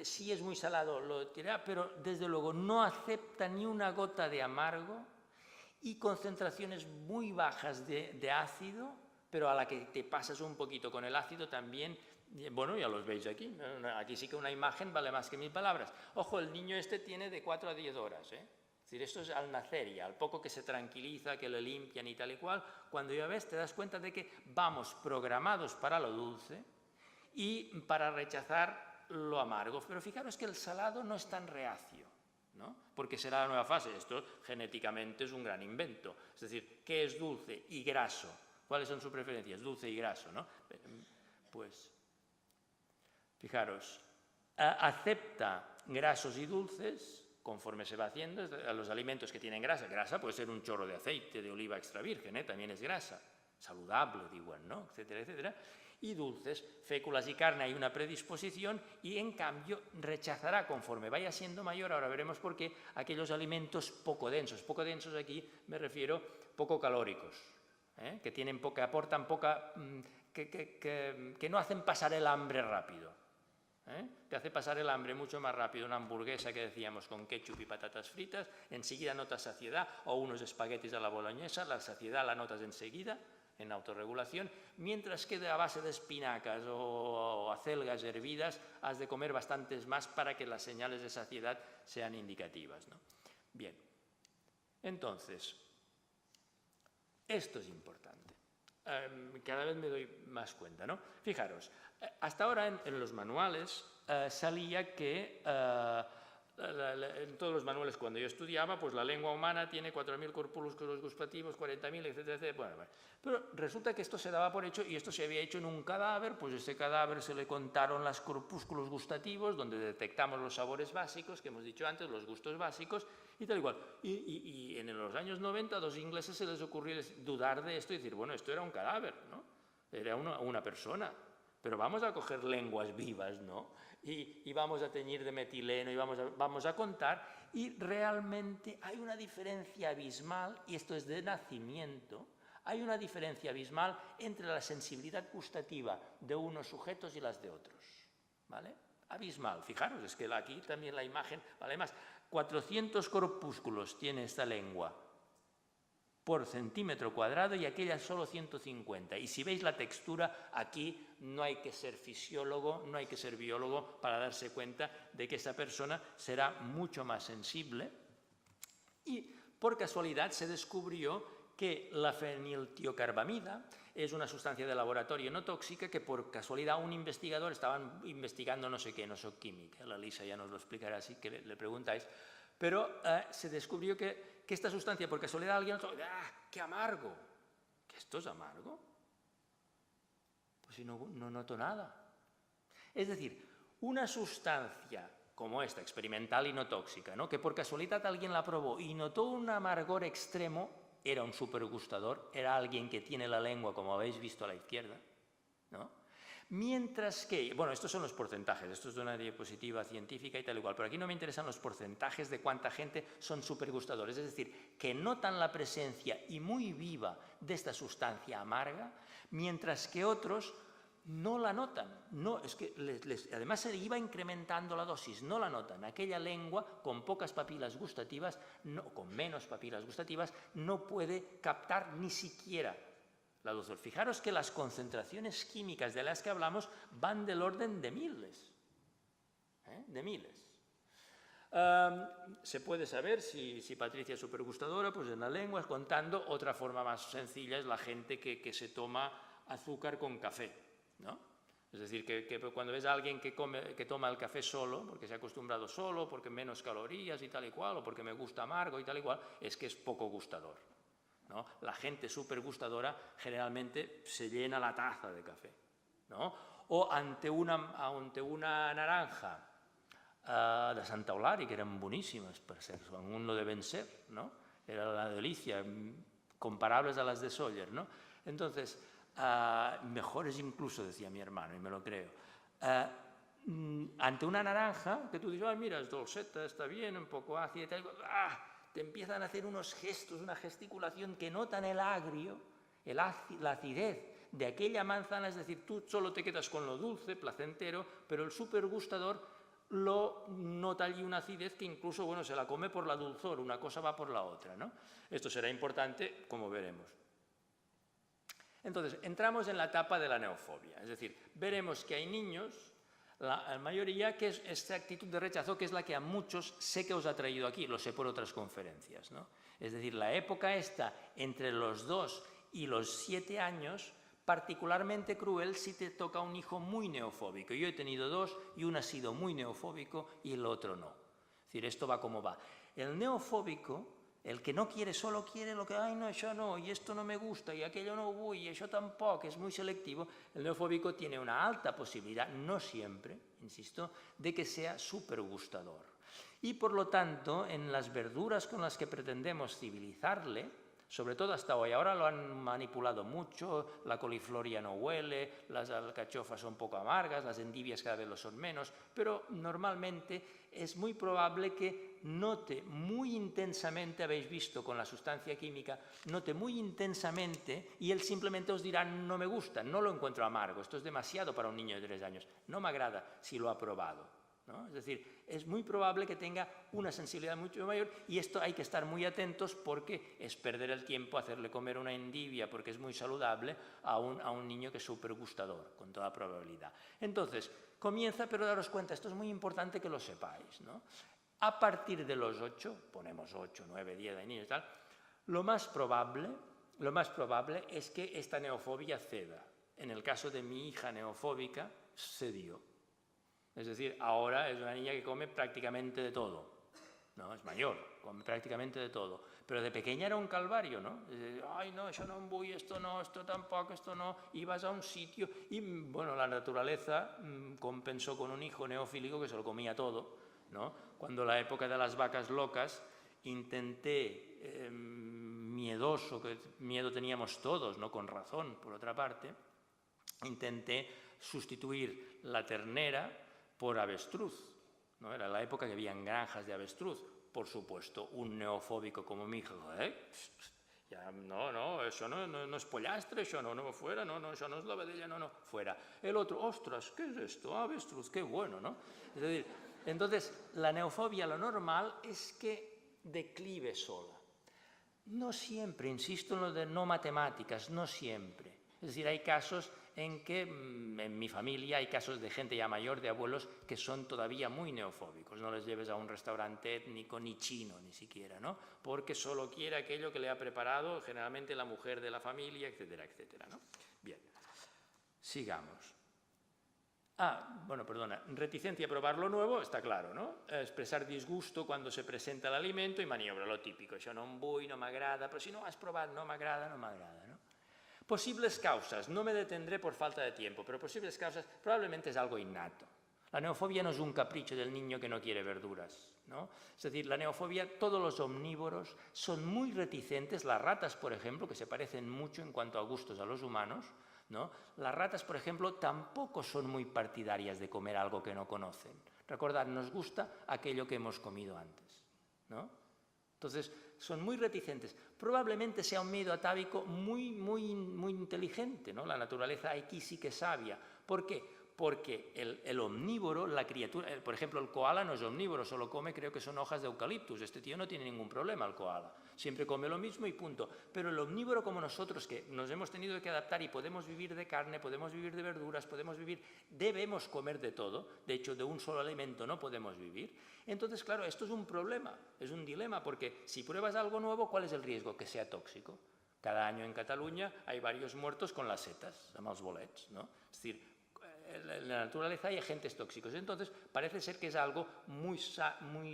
sí es muy salado, lo tirará, pero desde luego no acepta ni una gota de amargo y concentraciones muy bajas de ácido, pero a la que te pasas un poquito con el ácido también. Bueno, ya los veis aquí. Aquí sí que una imagen vale más que 1000 palabras. Ojo, el niño este tiene de 4 a 10 horas, ¿eh? Es decir, esto es al nacer y al poco que se tranquiliza, que le limpian y tal y cual, cuando ya ves te das cuenta de que vamos programados para lo dulce y para rechazar lo amargo. Pero fijaros que el salado no es tan reacio, ¿no? Porque será la nueva fase. Esto genéticamente es un gran invento. Es decir, ¿qué es dulce y graso? ¿Cuáles son sus preferencias? Dulce y graso, ¿no? Pues, fijaros, acepta grasos y dulces conforme se va haciendo. A los alimentos que tienen grasa, grasa puede ser un chorro de aceite de oliva extra virgen, también es grasa, saludable, diuen, ¿no? Etcétera, etcétera. Y dulces, féculas y carne hay una predisposición y en cambio rechazará conforme vaya siendo mayor, ahora veremos por qué, aquellos alimentos poco densos. Poco densos aquí me refiero poco calóricos, que tienen poca, aportan poca, que no hacen pasar el hambre rápido. Te hace pasar el hambre mucho más rápido una hamburguesa que decíamos con ketchup y patatas fritas, enseguida notas saciedad, o unos espaguetis a la boloñesa, la saciedad la notas enseguida, en autorregulación, mientras que a base de espinacas o acelgas hervidas has de comer bastantes más para que las señales de saciedad sean indicativas, ¿no? Bien, entonces, esto es importante. Cada vez me doy más cuenta, ¿no? Fijaros, hasta ahora en los manuales salía que en todos los manuales cuando yo estudiaba, pues la lengua humana tiene 4.000 corpúsculos gustativos, 40.000, etcétera, etcétera. Bueno, pero resulta que esto se daba por hecho y esto se había hecho en un cadáver, pues ese cadáver se le contaron los corpúsculos gustativos, donde detectamos los sabores básicos, que hemos dicho antes, los gustos básicos, y tal y cual. Y en los años 90 a 2 ingleses se les ocurrió dudar de esto y decir, bueno, esto era un cadáver, ¿no? Era una persona, pero vamos a coger lenguas vivas, ¿no? Y vamos a teñir de metileno y vamos a contar, y realmente hay una diferencia abismal, y esto es de nacimiento, hay una diferencia abismal entre la sensibilidad gustativa de unos sujetos y las de otros, ¿vale? Abismal, fijaros, es que aquí también la imagen vale más. 400 corpúsculos tiene esta lengua por centímetro cuadrado y aquella solo 150. Y si veis la textura, aquí no hay que ser fisiólogo, no hay que ser biólogo para darse cuenta de que esta persona será mucho más sensible. Y por casualidad se descubrió que la feniltiocarbamida es una sustancia de laboratorio no tóxica que por casualidad un investigador estaban investigando no sé qué, no sé química, la Lisa ya nos lo explicará así que le preguntáis, pero se descubrió que esta sustancia, por casualidad, alguien dijo, ¡ah, qué amargo! ¿Que esto es amargo? Pues si no noto nada. Es decir, una sustancia como esta, experimental y no tóxica, ¿no? Que por casualidad alguien la probó y notó un amargor extremo, era un supergustador, era alguien que tiene la lengua, como habéis visto a la izquierda, ¿no? Mientras que, bueno, estos son los porcentajes, esto es de una diapositiva científica y tal igual, pero aquí no me interesan los porcentajes de cuánta gente son supergustadores, es decir, que notan la presencia y muy viva de esta sustancia amarga, mientras que otros no la notan. No, es que además se iba incrementando la dosis, no la notan. Aquella lengua con pocas papilas gustativas, con menos papilas gustativas, no puede captar ni siquiera la dulzor. Fijaros que las concentraciones químicas de las que hablamos van del orden de miles. De miles. Se puede saber si Patricia es supergustadora, pues en la lengua, contando. Otra forma más sencilla es la gente que se toma azúcar con café, ¿no? Es decir, que cuando ves a alguien que toma el café solo, porque se ha acostumbrado solo, porque menos calorías y tal y cual, o porque me gusta amargo y tal y cual, es que es poco gustador, ¿no? La gente supergustadora generalmente se llena la taza de café, ¿no? O ante una naranja de Santa Eulària, que eren boníssimes, per cert, aún no deben ser, ¿no? Era la delicia, comparables a las de Sóller, ¿no? Entonces, mejores incluso, decía mi hermano, y me lo creo. Ante una naranja, que tú dices, ay, mira, es dulceta, está bien, un poco ácida y tal, te empiezan a hacer unos gestos, una gesticulación que notan el agrio, la acidez de aquella manzana, es decir, tú solo te quedas con lo dulce, placentero, pero el supergustador nota allí una acidez que incluso, bueno, se la come por la dulzor, una cosa va por la otra, ¿no? Esto será importante, como veremos. Entonces, entramos en la etapa de la neofobia, es decir, veremos que hay niños, la mayoría, que es esta actitud de rechazo, que es la que a muchos sé que os ha traído aquí, lo sé por otras conferencias, ¿no? Es decir, la época esta entre los 2 y los 7 años, particularmente cruel si te toca un hijo muy neofóbico. Yo he tenido 2 y uno ha sido muy neofóbico y el otro no. Es decir, esto va como va. El neofóbico, el que no quiere, solo quiere lo que, ay, no, eso no, y esto no me gusta, y aquello no voy, y eso tampoco, es muy selectivo. El neofóbico tiene una alta posibilidad, no siempre, insisto, de que sea súper gustador. Y por lo tanto, en las verduras con las que pretendemos civilizarle, sobre todo hasta hoy, ahora lo han manipulado mucho, la coliflor ya no huele, las alcachofas son poco amargas, las endivias cada vez lo son menos, pero normalmente es muy probable que note muy intensamente, habéis visto con la sustancia química, note muy intensamente y él simplemente os dirá no me gusta, no lo encuentro amargo, esto es demasiado para un niño de 3 años, no me agrada si lo ha probado, ¿no? Es decir, es muy probable que tenga una sensibilidad mucho mayor y esto hay que estar muy atentos porque es perder el tiempo hacerle comer una endivia porque es muy saludable a un niño que es súper gustador, con toda probabilidad. Entonces, comienza, pero daros cuenta, esto es muy importante que lo sepáis, ¿no? A partir de los 8, ponemos 8, 9, 10 de niños y tal, lo más probable es que esta neofobia ceda. En el caso de mi hija neofóbica, cedió. Es decir, ahora es una niña que come prácticamente de todo, ¿no? Es mayor, come prácticamente de todo. Pero de pequeña era un calvario, ¿no? Ay, no, yo no voy, esto no, esto tampoco, esto no. Ibas a un sitio y, bueno, la naturaleza compensó con un hijo neofílico que se lo comía todo, ¿no? Cuando la época de las vacas locas intenté, miedoso, que miedo teníamos todos, ¿no? Con razón, por otra parte, intenté sustituir la ternera por avestruz, ¿no? Era la época que habían granjas de avestruz. Por supuesto, un neofóbico como mi hijo, ya, no, eso no es pollastre, eso no, fuera, no, eso no es la vedella, no, fuera. El otro, ostras, ¿qué es esto? Avestruz, qué bueno, ¿no? Es decir, entonces, la neofobia, lo normal es que declive sola. No siempre, insisto en lo de no matemáticas, no siempre. Es decir, hay casos en que en mi familia hay casos de gente ya mayor, de abuelos, que son todavía muy neofóbicos. No les lleves a un restaurante étnico ni chino ni siquiera, ¿no? Porque solo quiere aquello que le ha preparado generalmente la mujer de la familia, etcétera, etcétera, ¿no? Bien, sigamos. Bueno, perdona, reticencia a probar lo nuevo, está claro, ¿no? Expresar disgusto cuando se presenta el alimento y maniobra, lo típico. Això no em vull, no m'agrada, però si no has provat, no m'agrada, ¿no? Posibles causas, no me detendré por falta de tiempo, pero posibles causas probablemente es algo innato. La neofobia no es un capricho del niño que no quiere verduras, ¿no? Es decir, la neofobia, todos los omnívoros son muy reticentes, las ratas, por ejemplo, que se parecen mucho en cuanto a gustos a los humanos, ¿no? Las ratas, por ejemplo, tampoco son muy partidarias de comer algo que no conocen. Recordad, nos gusta aquello que hemos comido antes, ¿no? Entonces, son muy reticentes. Probablemente sea un miedo atávico muy inteligente, ¿no? La naturaleza aquí sí que es sabia. ¿Por qué? Porque el omnívoro, la criatura, por ejemplo, el koala no es omnívoro, solo come, creo que son hojas de eucaliptus. Este tío no tiene ningún problema, el koala. Siempre come lo mismo y punto. Pero el omnívoro como nosotros, que nos hemos tenido que adaptar y podemos vivir de carne, podemos vivir de verduras, debemos comer de todo. De hecho, de un solo alimento no podemos vivir. Entonces, claro, esto es un problema, es un dilema, porque si pruebas algo nuevo, ¿cuál es el riesgo? Que sea tóxico. Cada año en Cataluña hay varios muertos con las setas, amb els bolets, ¿no? Es decir, en la naturaleza hay agentes tóxicos. Entonces, parece ser que es algo muy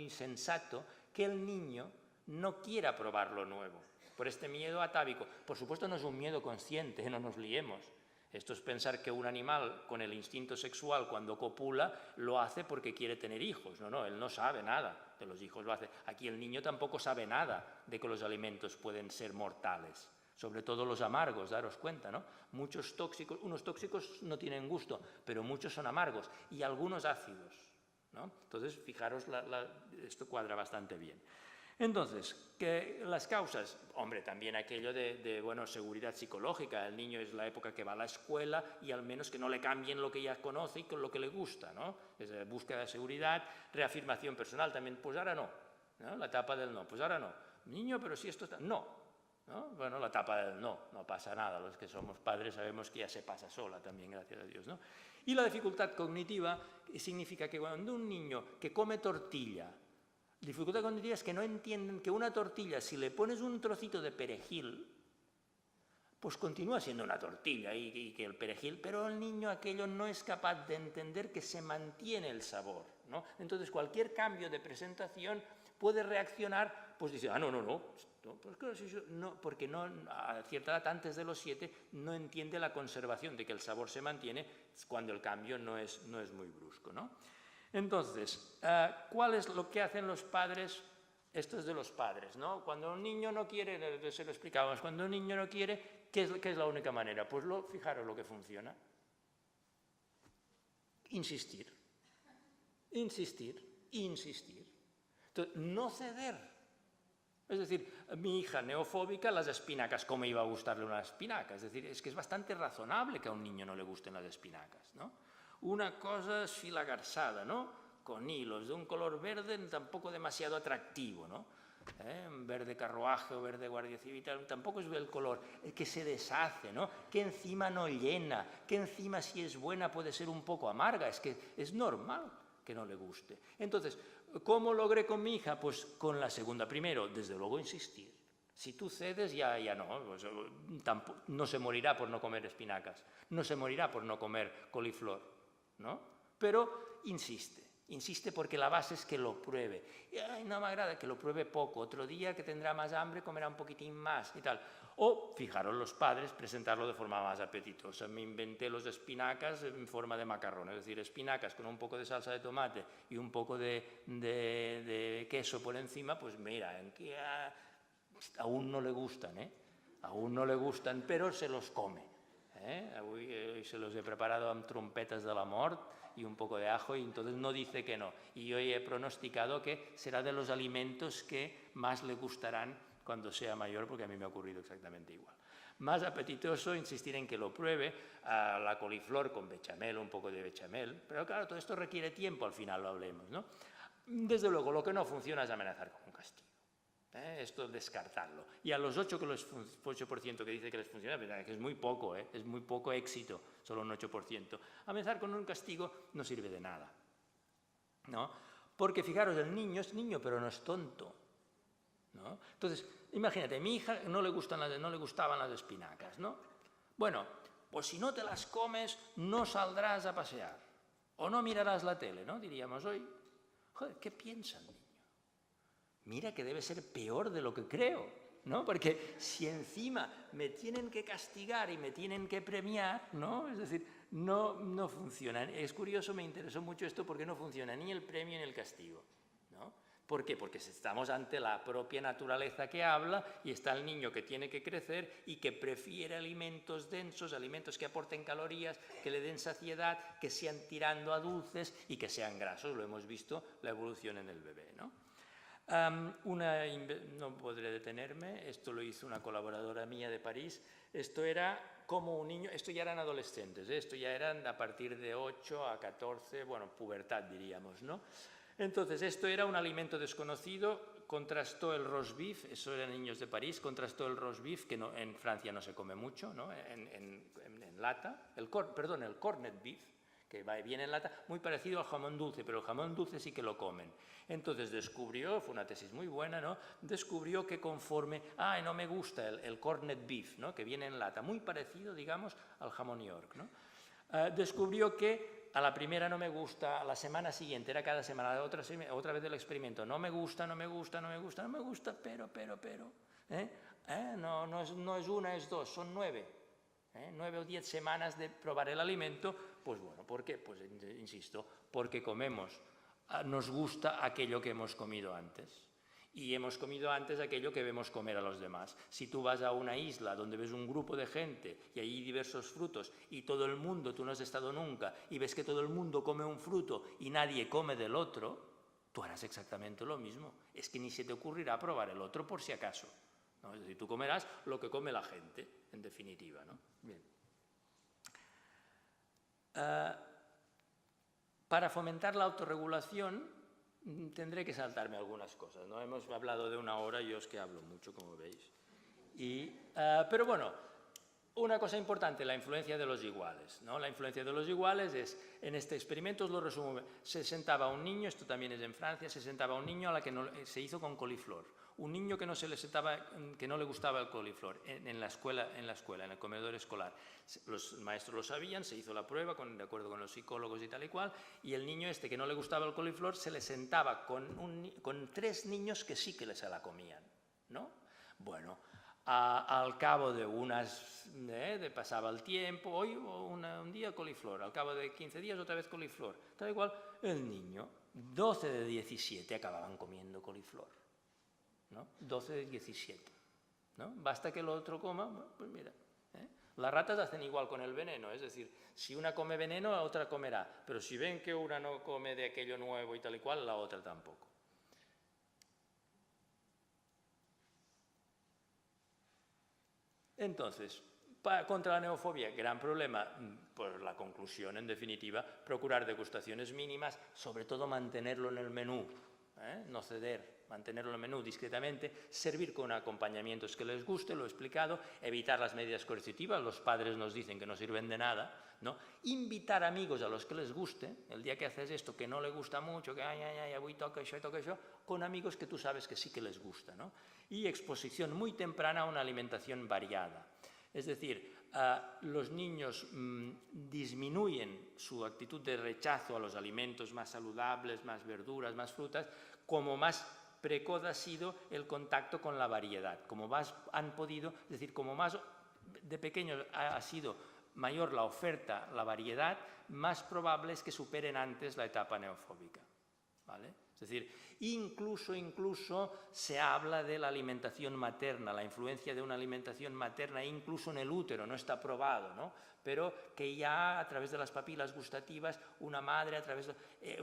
sensato que el niño no quiera probar lo nuevo, por este miedo atávico. Por supuesto, no es un miedo consciente, no nos liemos. Esto es pensar que un animal con el instinto sexual cuando copula lo hace porque quiere tener hijos. No, él no sabe nada de los hijos, lo hace. Aquí el niño tampoco sabe nada de que los alimentos pueden ser mortales. Sobre todo los amargos, daros cuenta, ¿no? Muchos tóxicos, unos tóxicos no tienen gusto, pero muchos son amargos y algunos ácidos, ¿no? Entonces, fijaros, esto cuadra bastante bien. Entonces, que las causas, hombre, también aquello de bueno, seguridad psicológica. El niño es la época que va a la escuela y al menos que no le cambien lo que ya conoce y con lo que le gusta, ¿no? Es búsqueda de seguridad, reafirmación personal también, pues ahora no, ¿no? La etapa del no, pues ahora no. Niño, pero si esto está, no, ¿no? Bueno, la etapa del no pasa nada. Los que somos padres sabemos que ya se pasa sola también, gracias a Dios, ¿no? Y la dificultad cognitiva significa que cuando un niño que come tortilla, dificultad cognitiva es que no entienden que una tortilla, si le pones un trocito de perejil, pues continúa siendo una tortilla y que el perejil, pero el niño aquello no es capaz de entender que se mantiene el sabor, ¿no? Entonces cualquier cambio de presentación puede reaccionar, pues dice, no, pues claro, no, porque no, a cierta edad, antes de los 7, no entiende la conservación de que el sabor se mantiene cuando el cambio no es muy brusco, ¿no? Entonces, ¿cuál es lo que hacen los padres? Esto es de los padres, ¿no? Cuando un niño no quiere, se lo explicábamos, cuando un niño no quiere, ¿qué es la única manera? Pues fijaros lo que funciona. Insistir. Entonces, no ceder. Es decir, mi hija neofóbica, las espinacas, ¿cómo iba a gustarle una espinaca? Es decir, es que es bastante razonable que a un niño no le gusten las espinacas, ¿no? Una cosa esfilagarsada, ¿no? Con hilos de un color verde tampoco demasiado atractivo, ¿no? Verde carruaje o verde guardia civil, tampoco es el color, que se deshace, ¿no? Que encima no llena, que encima si es buena puede ser un poco amarga, es que es normal que no le guste. Entonces, ¿cómo logré con mi hija? Pues con la segunda. Primero, desde luego, insistir. Si tú cedes, ya no, pues, no se morirá por no comer espinacas, no se morirá por no comer coliflor, ¿no? Pero insiste porque la base es que lo pruebe. Y, no me agrada que lo pruebe poco, otro día que tendrá más hambre comerá un poquitín más y tal. O, fijaros los padres, presentarlo de forma más apetitosa. Me inventé los espinacas en forma de macarrón, es decir, espinacas con un poco de salsa de tomate y un poco de queso por encima, pues mira, aún no le gustan, aún no le gustan, pero se los come. Hoy se los he preparado amb trompetes de la mort y un poco de ajo y entonces no dice que no. Y hoy he pronosticado que será de los alimentos que más le gustarán cuando sea mayor, porque a mí me ha ocurrido exactamente igual. Más apetitoso, insistir en que lo pruebe, la coliflor con bechamel, un poco de bechamel, pero claro, todo esto requiere tiempo, al final lo hablemos, ¿no? Desde luego, lo que no funciona es amenazar con un castigo. Esto descartarlo. Y a los 8% que dice que les funciona, que es muy poco, es muy poco éxito, solo un 8%. Amenazar con un castigo no sirve de nada, ¿no? Porque fijaros, el niño es niño, pero no es tonto, ¿no? Entonces, imagínate, a mi hija no le gustaban las espinacas, ¿no? Bueno, pues si no te las comes, no saldrás a pasear, o no mirarás la tele, ¿no? Diríamos hoy, joder, ¿qué piensan? Mira que debe ser peor de lo que creo, ¿no? Porque si encima me tienen que castigar y me tienen que premiar, ¿no? Es decir, no funciona. Es curioso, me interesó mucho esto porque no funciona ni el premio ni el castigo, ¿no? ¿Por qué? Porque estamos ante la propia naturaleza que habla y está el niño que tiene que crecer y que prefiere alimentos densos, alimentos que aporten calorías, que le den saciedad, que sean tirando a dulces y que sean grasos. Lo hemos visto, la evolución en el bebé, ¿no? No podré detenerme, esto lo hizo una colaboradora mía de París, esto era como un niño, esto ya eran adolescentes, esto ya eran a partir de 8 a 14, bueno, pubertad diríamos, ¿no? Entonces, esto era un alimento desconocido, contrastó el roast beef, eso eran niños de París, contrastó el roast beef, que no, en Francia no se come mucho, ¿no? En lata, el corned beef, que viene en lata, muy parecido al jamón dulce, pero el jamón dulce sí que lo comen. Entonces descubrió, fue una tesis muy buena, ¿no? Descubrió que conforme, no me gusta el corned beef, ¿no? Que viene en lata, muy parecido, digamos, al jamón York, ¿no? Descubrió que a la primera no me gusta, a la semana siguiente, era cada semana, otra vez del experimento, no me gusta, pero, no es una, es dos, son 9. 9 o 10 semanas de probar el alimento, pues bueno, ¿por qué? Pues insisto, porque nos gusta aquello que hemos comido antes. Y hemos comido antes aquello que vemos comer a los demás. Si tú vas a una isla donde ves un grupo de gente y hay diversos frutos y todo el mundo, tú no has estado nunca, y ves que todo el mundo come un fruto y nadie come del otro, tú harás exactamente lo mismo. Es que ni se te ocurrirá probar el otro por si acaso, ¿no? Es decir, tú comerás lo que come la gente, en definitiva, ¿no? Bien. Para fomentar la autorregulación tendré que saltarme algunas cosas, ¿no? Hemos hablado de 1 hora, yo es que hablo mucho, como veis. Pero bueno, una cosa importante, la influencia de los iguales, ¿no? La influencia de los iguales es, en este experimento os lo resumo, se sentaba un niño, esto también es en Francia, se sentaba un niño a la que se hizo con coliflor. Un niño que no le gustaba el coliflor en la escuela, en el comedor escolar. Los maestros lo sabían, se hizo la prueba de acuerdo con los psicólogos y tal y cual, y el niño este que no le gustaba el coliflor se le sentaba con 3 niños que sí que se la comían, ¿no? Bueno, al cabo de pasaba el tiempo, hoy un día coliflor, al cabo de 15 días otra vez coliflor, tal y cual, el niño, 12 de 17 acababan comiendo coliflor, ¿no? 12 de 17, ¿no? Basta que el otro coma, pues mira, las ratas hacen igual con el veneno, es decir, si una come veneno, la otra comerá, pero si ven que una no come de aquello nuevo y tal y cual, la otra tampoco. Entonces, contra la neofobia, gran problema, por la conclusión, en definitiva, procurar degustaciones mínimas, sobre todo mantenerlo en el menú, no ceder, mantenerlo en el menú discretamente, servir con acompañamientos que les guste, lo he explicado, evitar las medidas coercitivas, los padres nos dicen que no sirven de nada, ¿no? Invitar amigos a los que les guste, el día que haces esto que no le gusta mucho, que avui toca això, con amigos que tú sabes que sí que les gusta, ¿no? Y exposición muy temprana a una alimentación variada. Es decir, los niños disminuyen su actitud de rechazo a los alimentos más saludables, más verduras, más frutas, como más precoz ha sido el contacto con la variedad, como más han podido, es decir, como más de pequeños ha sido mayor la oferta, la variedad, más probable es que superen antes la etapa neofóbica, ¿vale? Es decir, incluso se habla de la alimentación materna, la influencia de una alimentación materna incluso en el útero, no está probado, ¿no? Pero que ya a través de las papilas gustativas, una madre a través de...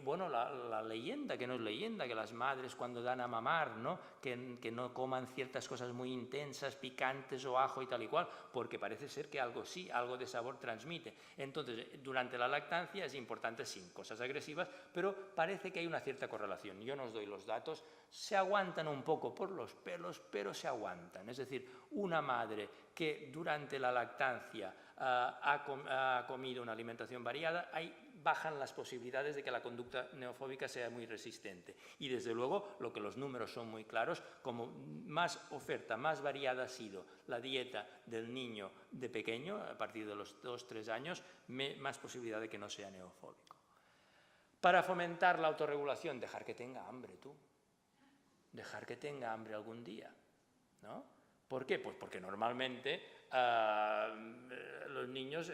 la leyenda, que no es leyenda, que las madres cuando dan a mamar, ¿no? Que no coman ciertas cosas muy intensas, picantes o ajo y tal y cual, porque parece ser que algo sí, algo de sabor transmite. Entonces, durante la lactancia es importante, sin cosas agresivas, pero parece que hay una cierta correlación. Yo no os doy los datos, se aguantan un poco por los pelos, pero se aguantan. Es decir, una madre que durante la lactancia ha comido una alimentación variada, ahí bajan las posibilidades de que la conducta neofóbica sea muy resistente. Y desde luego, lo que los números son muy claros, como más oferta, más variada ha sido la dieta del niño de pequeño, a partir de los 2-3 años, más posibilidad de que no sea neofóbico. Para fomentar la autorregulación, dejar que tenga hambre tú. Dejar que tenga hambre algún día, ¿no? ¿Por qué? Pues porque normalmente los niños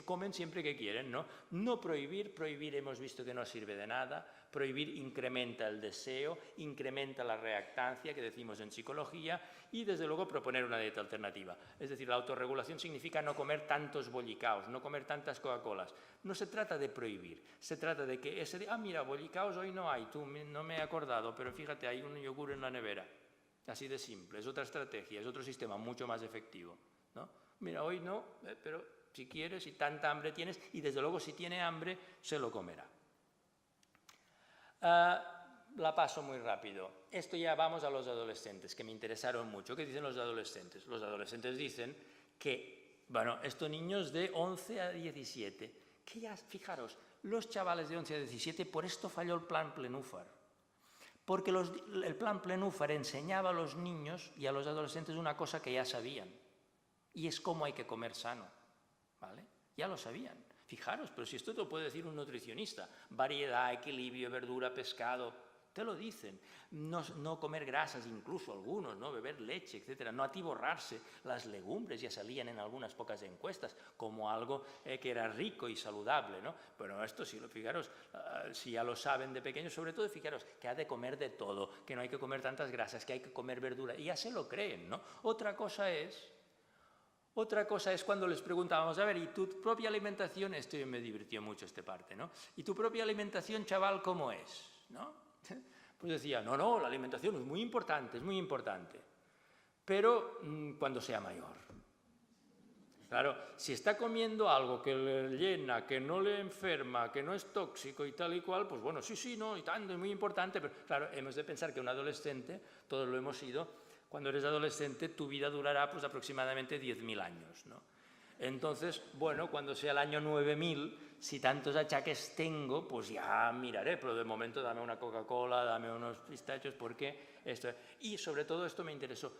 comen siempre que quieren, ¿no? No prohibir hemos visto que no sirve de nada, prohibir incrementa el deseo, incrementa la reactancia, que decimos en psicología, y desde luego proponer una dieta alternativa. Es decir, la autorregulación significa no comer tantos bollicaos, no comer tantas Coca-Colas. No se trata de prohibir, se trata de que mira, bollicaos hoy no hay, no me he acordado, pero fíjate, hay un yogur en la nevera. Así de simple, es otra estrategia, es otro sistema mucho más efectivo, ¿no? Mira, hoy no, pero si quieres, si tanta hambre tienes, y desde luego si tiene hambre, se lo comerá. La paso muy rápido. Esto ya vamos a los adolescentes, que me interesaron mucho. ¿Qué dicen los adolescentes? Los adolescentes dicen que, estos niños de 11 a 17, que ya, fijaros, los chavales de 11 a 17, por esto falló el plan Plenúfar. Porque el plan Plenúfar enseñaba a los niños y a los adolescentes una cosa que ya sabían, y es cómo hay que comer sano, ¿vale? Ya lo sabían. Fijaros, pero si esto te lo puede decir un nutricionista, variedad, equilibrio, verdura, pescado, te lo dicen. No comer grasas, incluso algunos, ¿no? Beber leche, etcétera. No atiborrarse. Las legumbres ya salían en algunas pocas encuestas como algo que era rico y saludable, ¿no? Pero esto, fijaros, si ya lo saben de pequeños, sobre todo, fijaros, que ha de comer de todo, que no hay que comer tantas grasas, que hay que comer verdura, y ya se lo creen, ¿no? Otra cosa es cuando les preguntábamos, a ver, ¿y tu propia alimentación? Esto me divirtió mucho esta parte, ¿no? ¿Y tu propia alimentación, chaval, cómo es? ¿no? Pues decía, no, la alimentación es muy importante, pero cuando sea mayor. Claro, si está comiendo algo que le llena, que no le enferma, que no es tóxico y tal y cual, pues bueno, sí, no, y tanto, es muy importante, pero claro, hemos de pensar que un adolescente, todos lo hemos sido, cuando eres adolescente tu vida durará pues aproximadamente 10.000 años, ¿no? Entonces, bueno, cuando sea el año 9000, si tantos achaques tengo, pues ya miraré, pero de momento dame una Coca-Cola, dame unos pistachos, porque esto... Y sobre todo esto me interesó.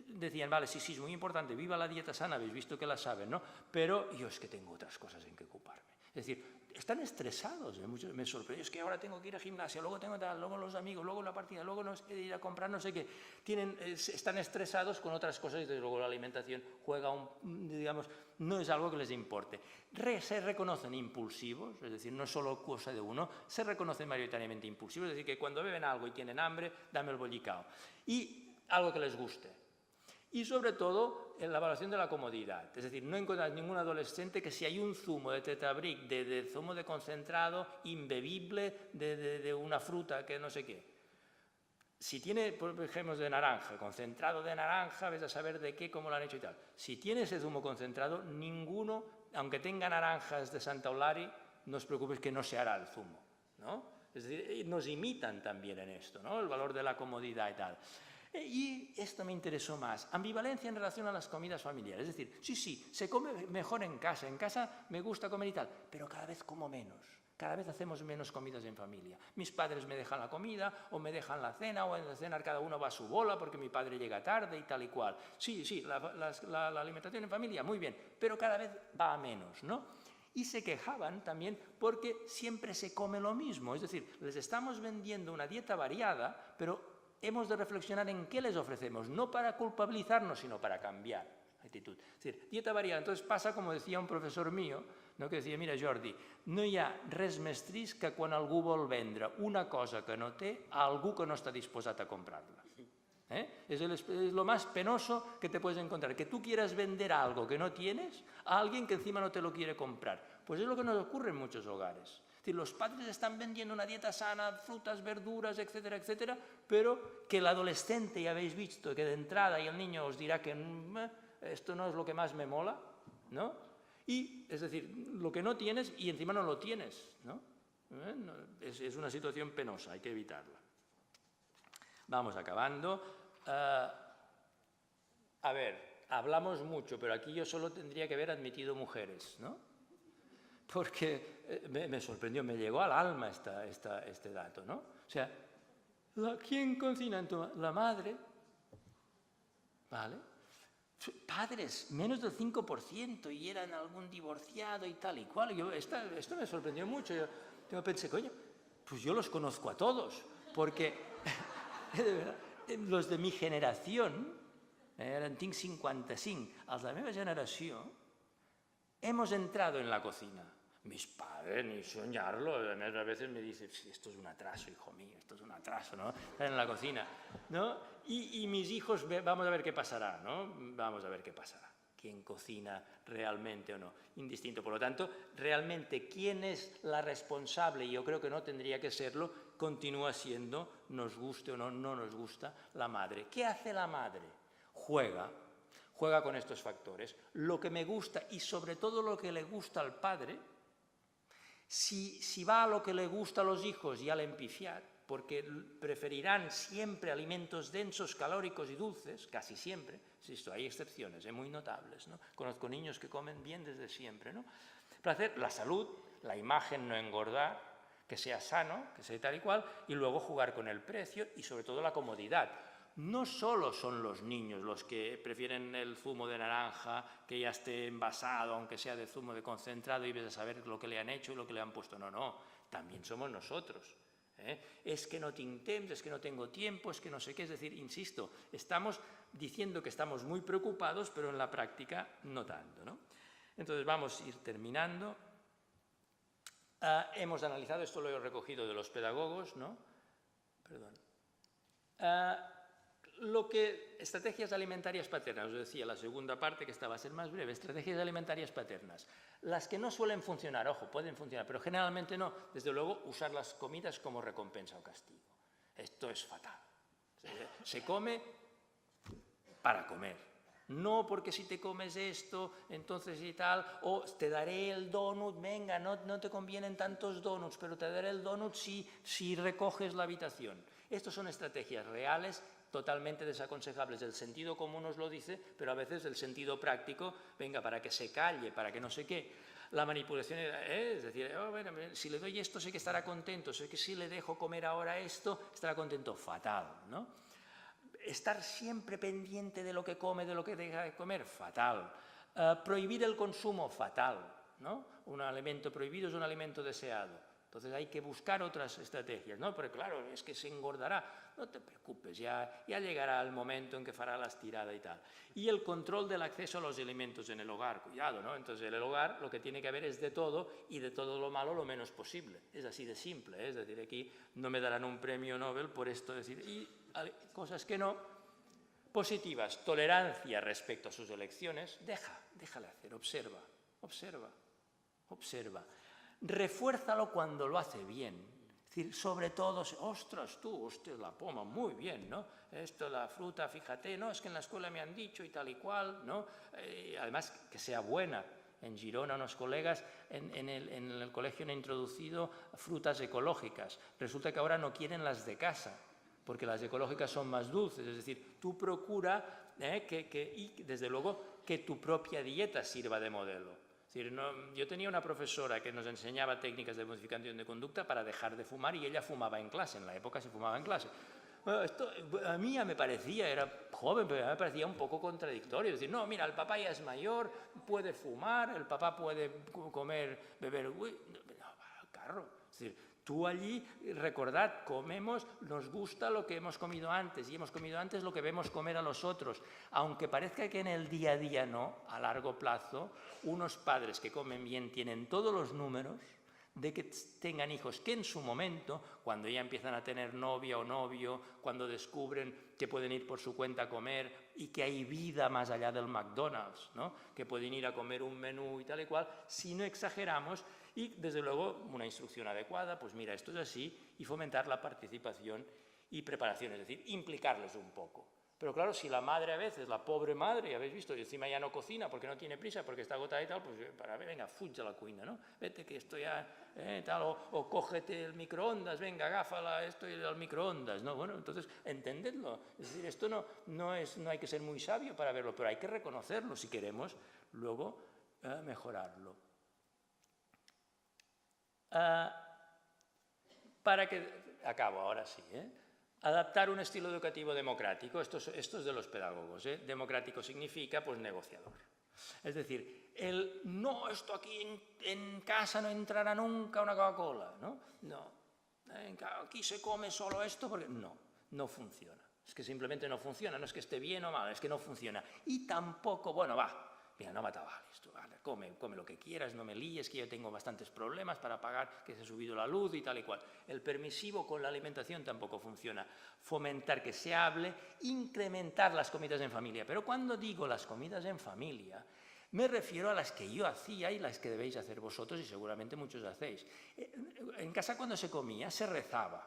Decían, vale, sí, es muy importante, viva la dieta sana, habéis visto que la saben, ¿no? Pero yo es que tengo otras cosas en que ocuparme. Es decir, están estresados, me sorprendió, es que ahora tengo que ir a gimnasia, luego tengo tal, luego los amigos, luego la partida, luego no sé, ir a comprar no sé qué. Están estresados con otras cosas y desde luego la alimentación juega digamos, no es algo que les importe. Se reconocen impulsivos, es decir, no es solo cosa de uno, se reconocen mayoritariamente impulsivos, es decir, que cuando beben algo y tienen hambre, dame el bollicao. Y algo que les guste. Y sobre todo en la evaluación de la comodidad, es decir, no encontrar ningún adolescente que si hay un zumo de Tetrabric, de zumo de concentrado, imbebible, de una fruta que no sé qué. Si tiene, por ejemplo, de naranja, concentrado de naranja, ves a saber de qué, cómo lo han hecho y tal. Si tiene ese zumo concentrado, ninguno, aunque tenga naranjas de Santa Eulalia, no os preocupéis que no se hará el zumo, ¿no? Es decir, nos imitan también en esto, ¿no? El valor de la comodidad y tal. Y esto me interesó más, ambivalencia en relación a las comidas familiares, es decir, sí, se come mejor en casa me gusta comer y tal, pero cada vez como menos, cada vez hacemos menos comidas en familia. Mis padres me dejan la comida o me dejan la cena o en la cena cada uno va a su bola porque mi padre llega tarde y tal y cual. Sí, la alimentación en familia, muy bien, pero cada vez va a menos, ¿no? Y se quejaban también porque siempre se come lo mismo, es decir, les estamos vendiendo una dieta variada, pero hemos de reflexionar en qué les ofrecemos, no para culpabilizarnos, sino para cambiar la actitud. Es decir, dieta variada. Entonces passa, com decía un professor mío, no, que decía, mira, Jordi, no hi ha res més trist que quan algú vol vendre una cosa que no té a algú que no està disposat a comprar-la. Es lo más penoso que te puedes encontrar, que tú quieras vender algo que no tienes a alguien que encima no te lo quiere comprar. Pues es lo que nos ocurre en muchos hogares. Es decir, los padres están vendiendo una dieta sana, frutas, verduras, etcétera, etcétera, pero que el adolescente, ya habéis visto, que de entrada y el niño os dirá que esto no es lo que más me mola, ¿no? Y, es decir, lo que no tienes y encima no lo tienes, ¿no? Es una situación penosa, hay que evitarla. Vamos acabando. A ver, hablamos mucho, pero aquí yo solo tendría que haber admitido mujeres, ¿no? Porque me sorprendió, me llegó al alma este dato, ¿no? O sea, ¿quién cocina? La madre, ¿vale? Padres, menos del 5%, y eran algún divorciado y tal y cual. Esto me sorprendió mucho. Yo pensé, coño, pues yo los conozco a todos, porque de verdad, los de mi generación, en tinc 55, els de la meva generació, hemos entrado en la cocina. Mis padres, ni soñarlo, a veces me dicen, esto es un atraso, hijo mío, esto es un atraso, ¿no? Estar en la cocina, ¿no? Y mis hijos, vamos a ver qué pasará, ¿no? Vamos a ver qué pasará. ¿Quién cocina realmente o no? Indistinto. Por lo tanto, realmente, ¿quién es la responsable? Y yo creo que no tendría que serlo, continúa siendo, nos guste o no nos gusta, la madre. ¿Qué hace la madre? Juega con estos factores. Lo que me gusta y sobre todo lo que le gusta al padre, si va a lo que le gusta a los hijos ya le han pifiat, porque preferirán siempre alimentos densos, calóricos y dulces, casi siempre. Insisto, hay excepciones, muy notables, ¿no? Conozco niños que comen bien desde siempre, ¿no? Para hacer la salud, la imagen, no engordar, que sea sano, que sea tal y cual, y luego jugar con el precio y sobre todo la comodidad. No solo son los niños los que prefieren el zumo de naranja que ya esté envasado, aunque sea de zumo de concentrado, y ves a saber lo que le han hecho y lo que le han puesto. No, también somos nosotros. Es que no tinc temps, es que no tengo tiempo, es que no sé qué. Es decir, insisto, estamos diciendo que estamos muy preocupados, pero en la práctica no tanto, ¿no? Entonces vamos a ir terminando. Hemos analizado, esto lo he recogido de los pedagogos, ¿no? Perdón. Estrategias alimentarias paternas, os decía, la segunda parte, que esta va a ser más breve, estrategias alimentarias paternas. Las que no suelen funcionar, ojo, pueden funcionar, pero generalmente no, desde luego, usar las comidas como recompensa o castigo. Esto es fatal. Se come para comer. No porque si te comes esto, entonces y tal, o te daré el donut, venga, no te convienen tantos donuts, pero te daré el donut si recoges la habitación. Estas son estrategias reales, totalmente desaconsejables. El sentido común os lo dice, pero a veces el sentido práctico, venga, para que se calle, para que no sé qué. La manipulación es decir, bueno, si le doy esto sé que estará contento, sé que si le dejo comer ahora esto, estará contento. Fatal, ¿no? Estar siempre pendiente de lo que come, de lo que deja de comer, fatal. Prohibir el consumo, fatal, ¿no? Un alimento prohibido es un alimento deseado. Entonces hay que buscar otras estrategias, ¿no? Pero claro, es que se engordará. No te preocupes, ya llegará el momento en que fará la estirada y tal. Y el control del acceso a los alimentos en el hogar, cuidado, ¿no? Entonces en el hogar lo que tiene que haber es de todo y de todo lo malo lo menos posible. Es así de simple, ¿eh? Es decir, aquí no me darán un premio Nobel por esto, es decir, y cosas que no. Positivas, tolerancia respecto a sus elecciones, déjale hacer, observa. Refuérzalo cuando lo hace bien. Es decir, sobre todo, ostras, usted la poma, muy bien, ¿no? Esto, la fruta, fíjate, no, es que en la escuela me han dicho y tal y cual, ¿no? Además, que sea buena. En Girona, unos colegas en el colegio han introducido frutas ecológicas. Resulta que ahora no quieren las de casa, porque las ecológicas son más dulces. Es decir, tú procura y desde luego que tu propia dieta sirva de modelo. Es decir, yo tenía una profesora que nos enseñaba técnicas de modificación de conducta para dejar de fumar y ella fumaba en clase, en la época se fumaba en clase. Bueno, esto a mí ya me parecía, era joven, pero me parecía un poco contradictorio. Es decir, no, mira, el papá ya es mayor, puede fumar, el papá puede comer, beber, no, al carro. Es decir, tú allí, recordad, comemos, nos gusta lo que hemos comido antes y hemos comido antes lo que vemos comer a los otros. Aunque parezca que en el día a día no, a largo plazo, unos padres que comen bien tienen todos los números de que tengan hijos que en su momento, cuando ya empiezan a tener novia o novio, cuando descubren que pueden ir por su cuenta a comer y que hay vida más allá del McDonald's, ¿no? Que pueden ir a comer un menú y tal y cual, si no exageramos, y desde luego una instrucción adecuada, pues mira, esto es así, y fomentar la participación y preparación, es decir, implicarles un poco. Pero claro, si la madre a veces, la pobre madre, habéis visto, y encima ya no cocina porque no tiene prisa, porque está agotada y tal, pues venga, fuig a la cuina, ¿no? Vete que esto ya, tal, o cógete el microondas, venga, agáfala esto y al microondas, ¿no? Bueno, entonces, entendedlo. Es decir, esto no hay que ser muy sabio para verlo, pero hay que reconocerlo si queremos luego mejorarlo. Acabo ahora sí, adaptar un estilo educativo democrático, esto es de los pedagogos, democrático significa pues negociador. Es decir, esto aquí en casa no entrará nunca una Coca-Cola, no, aquí se come solo esto porque no funciona. Es que simplemente no funciona, no es que esté bien o mal, es que no funciona. Y tampoco, bueno, mira, no mata esto, vale, come lo que quieras, no me líes, que yo tengo bastantes problemas para pagar, que se ha subido la luz y tal y cual. El permisivo con la alimentación tampoco funciona. Fomentar que se hable, incrementar las comidas en familia. Pero cuando digo las comidas en familia, me refiero a las que yo hacía y las que debéis hacer vosotros y seguramente muchos hacéis. En casa cuando se comía se rezaba.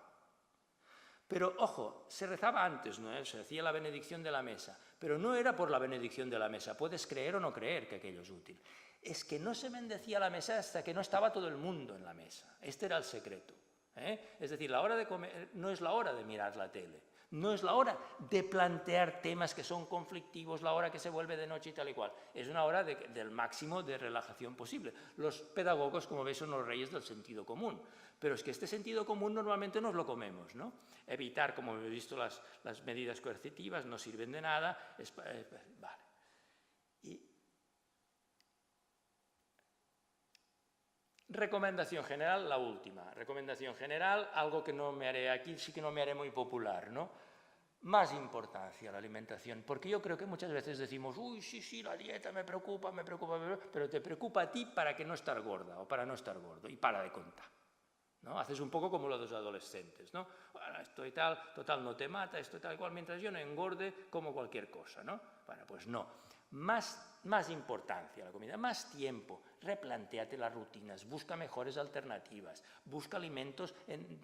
Pero, ojo, se rezaba antes, ¿no? Se hacía la benedicción de la mesa, pero no era por la benedicción de la mesa, puedes creer o no creer que aquello es útil. Es que no se bendecía la mesa hasta que no estaba todo el mundo en la mesa. Este era el secreto. Es decir, la hora de comer no es la hora de mirar la tele, no es la hora de plantear temas que son conflictivos, la hora que se vuelve de noche y tal y cual. Es una hora del máximo de relajación posible. Los pedagogos, como veis, son los reyes del sentido común. Pero es que este sentido común normalmente nos lo comemos, ¿no? Evitar, como hemos visto, las medidas coercitivas no sirven de nada. Vale. Y recomendación general, la última. Recomendación general, algo que no me haré aquí, sí que no me haré muy popular, ¿no? Más importancia a la alimentación, porque yo creo que muchas veces decimos, uy, sí, la dieta me preocupa, pero te preocupa a ti para que no estar gorda o para no estar gordo, y para de contar. ¿no? Haces un poco como los adolescentes, ¿no? Bueno, esto y tal, total no te mata, esto y tal y cual, mientras yo no engorde, como cualquier cosa, ¿no? Bueno, pues no. Más importancia a la comida, más tiempo, replantéate las rutinas, busca mejores alternativas, busca alimentos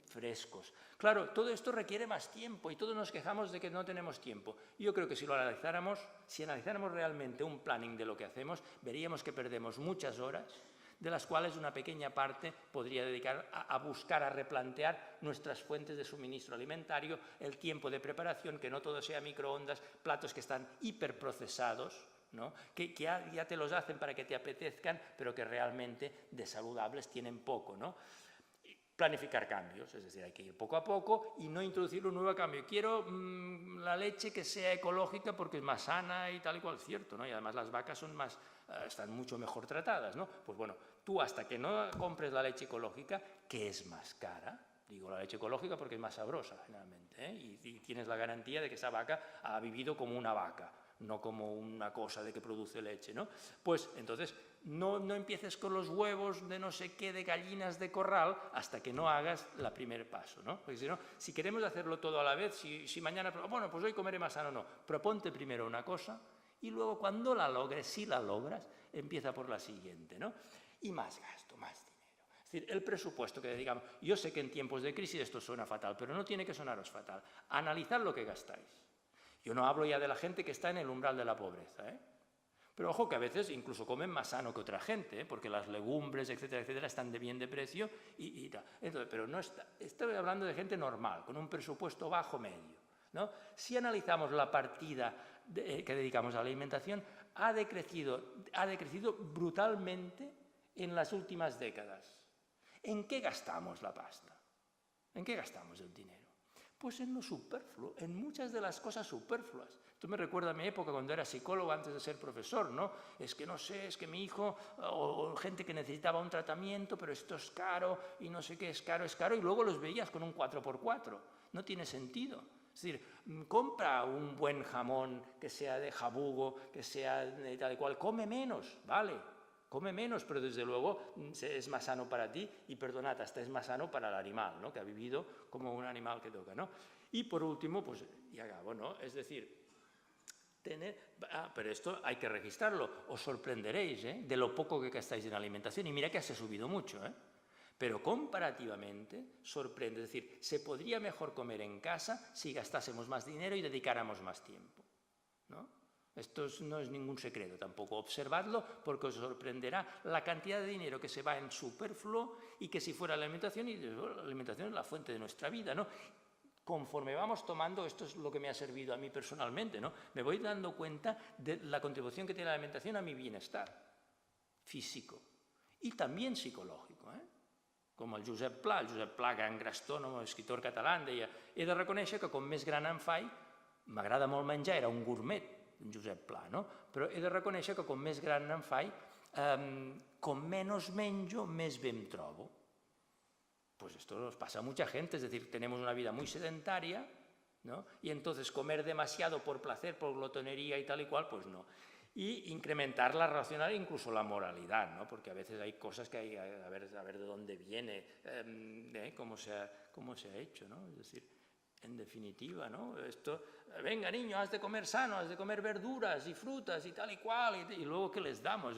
frescos. Claro, todo esto requiere más tiempo y todos nos quejamos de que no tenemos tiempo. Yo creo que si analizáramos realmente un planning de lo que hacemos, veríamos que perdemos muchas horas, de las cuales una pequeña parte podría dedicar a buscar, a replantear nuestras fuentes de suministro alimentario, el tiempo de preparación, que no todo sea microondas, platos que están hiperprocesados, ¿no? que ya te los hacen para que te apetezcan, pero que realmente de saludables tienen poco, ¿no? Planificar cambios, es decir, hay que ir poco a poco y no introducir un nuevo cambio. Quiero la leche que sea ecológica porque es más sana y tal y cual, cierto, ¿no? Y además las vacas están mucho mejor tratadas, ¿no? Pues bueno, tú hasta que no compres la leche ecológica, que es más cara, digo la leche ecológica porque es más sabrosa generalmente, ¿eh? Y tienes la garantía de que esa vaca ha vivido como una vaca, no como una cosa de que produce leche, ¿no? Pues entonces no empieces con los huevos de no sé qué, de gallinas de corral, hasta que no hagas el primer paso, ¿no? Porque si no, si queremos hacerlo todo a la vez, si mañana, bueno, pues hoy comeré más sano, no. Proponte primero una cosa y luego cuando la logres, si la logras, empieza por la siguiente, ¿no? Y más gasto, más dinero. Es decir, el presupuesto que dedicamos. Yo sé que en tiempos de crisis esto suena fatal, pero no tiene que sonaros fatal. Analizad lo que gastáis. Yo no hablo ya de la gente que está en el umbral de la pobreza, ¿eh? Pero ojo que a veces incluso comen más sano que otra gente, ¿eh? Porque las legumbres, etcétera, etcétera, están de bien de precio y tal. Entonces, pero no estoy hablando de gente normal, con un presupuesto bajo-medio, ¿no? Si analizamos la partida que dedicamos a la alimentación, ha decrecido brutalmente en las últimas décadas. ¿En qué gastamos la pasta? ¿En qué gastamos el dinero? Pues en lo superfluo, en muchas de las cosas superfluas. Esto me recuerda a mi época cuando era psicólogo antes de ser profesor, ¿no? Es que no sé, es que mi hijo, o gente que necesitaba un tratamiento, pero esto es caro y no sé qué, es caro, y luego los veías con un 4x4. No tiene sentido. Es decir, compra un buen jamón que sea de jabugo, que sea de tal y cual, come menos, vale. Come menos, pero desde luego es más sano para ti y, perdonad, hasta es más sano para el animal, ¿no? Que ha vivido como un animal que toca, ¿no? Y por último, pues, y acabo, ¿no? Es decir, pero esto hay que registrarlo, os sorprenderéis, ¿eh? De lo poco que gastáis en alimentación y mira que se ha subido mucho, ¿eh? Pero comparativamente sorprende, es decir, se podría mejor comer en casa si gastásemos más dinero y dedicáramos más tiempo, ¿no? Esto no es ningún secreto tampoco, observadlo porque os sorprenderá la cantidad de dinero que se va en superfluo y que si fuera la alimentación, y la alimentación es la fuente de nuestra vida, ¿no? Conforme vamos tomando, esto es lo que me ha servido a mí personalmente, ¿no? Me voy dando cuenta de la contribución que tiene la alimentación a mi bienestar físico y también psicològico, ¿eh? Com el Josep Pla, gran gastrònom, escritor català, deia: he de reconèixer que com més gran em faig, m'agrada molt menjar, era un gourmet, en Josep Pla, ¿no? Però he de reconèixer que com més gran em faig, com menos menjo, més bé em trobo. Pues esto nos pasa a mucha gente, es decir, tenemos una vida muy sedentaria, ¿no? Y entonces comer demasiado por placer, por glotonería y tal y cual, pues no. Y incrementar la racionalidad, incluso la moralidad, ¿no? Porque a veces hay cosas que hay a ver de dónde viene, cómo se ha hecho, ¿no? Es decir, en definitiva, ¿no? Esto, venga niño, has de comer sano, has de comer verduras y frutas y tal y cual, y luego ¿qué les damos,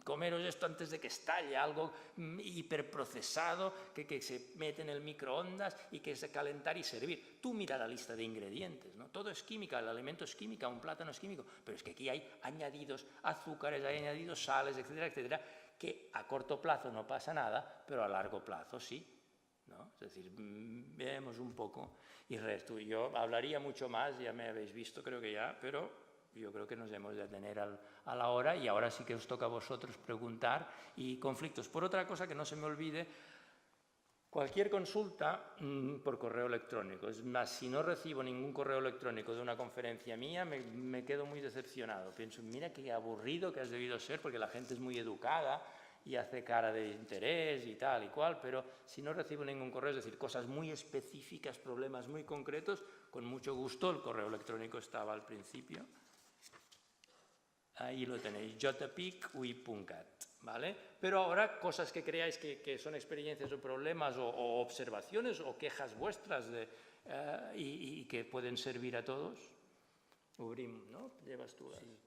comeros esto antes de que estalle, algo hiperprocesado que se mete en el microondas y que es de calentar y servir. Tú mira la lista de ingredientes, ¿no? Todo es química, el alimento es química, un plátano es químico, pero es que aquí hay añadidos azúcares, hay añadidos sales, etcétera, etcétera, que a corto plazo no pasa nada, pero a largo plazo sí, ¿no? Es decir, veamos un poco y resto. Yo hablaría mucho más, ya me habéis visto, creo que ya, pero yo creo que nos hemos de atener a la hora y ahora sí que os toca a vosotros preguntar y conflictos. Por otra cosa, que no se me olvide, cualquier consulta por correo electrónico. Es más, si no recibo ningún correo electrónico de una conferencia mía, me quedo muy decepcionado. Pienso, mira qué aburrido que has debido ser, porque la gente es muy educada y hace cara de interés y tal y cual, pero si no recibo ningún correo, es decir, cosas muy específicas, problemas muy concretos, con mucho gusto, el correo electrónico estaba al principio. Ahí lo tenéis, jpicui.cat, ¿vale? Pero ahora, cosas que creáis que son experiencias o problemas o observaciones o quejas vuestras y que pueden servir a todos. Obrim, ¿no? Llevas tú las... Sí.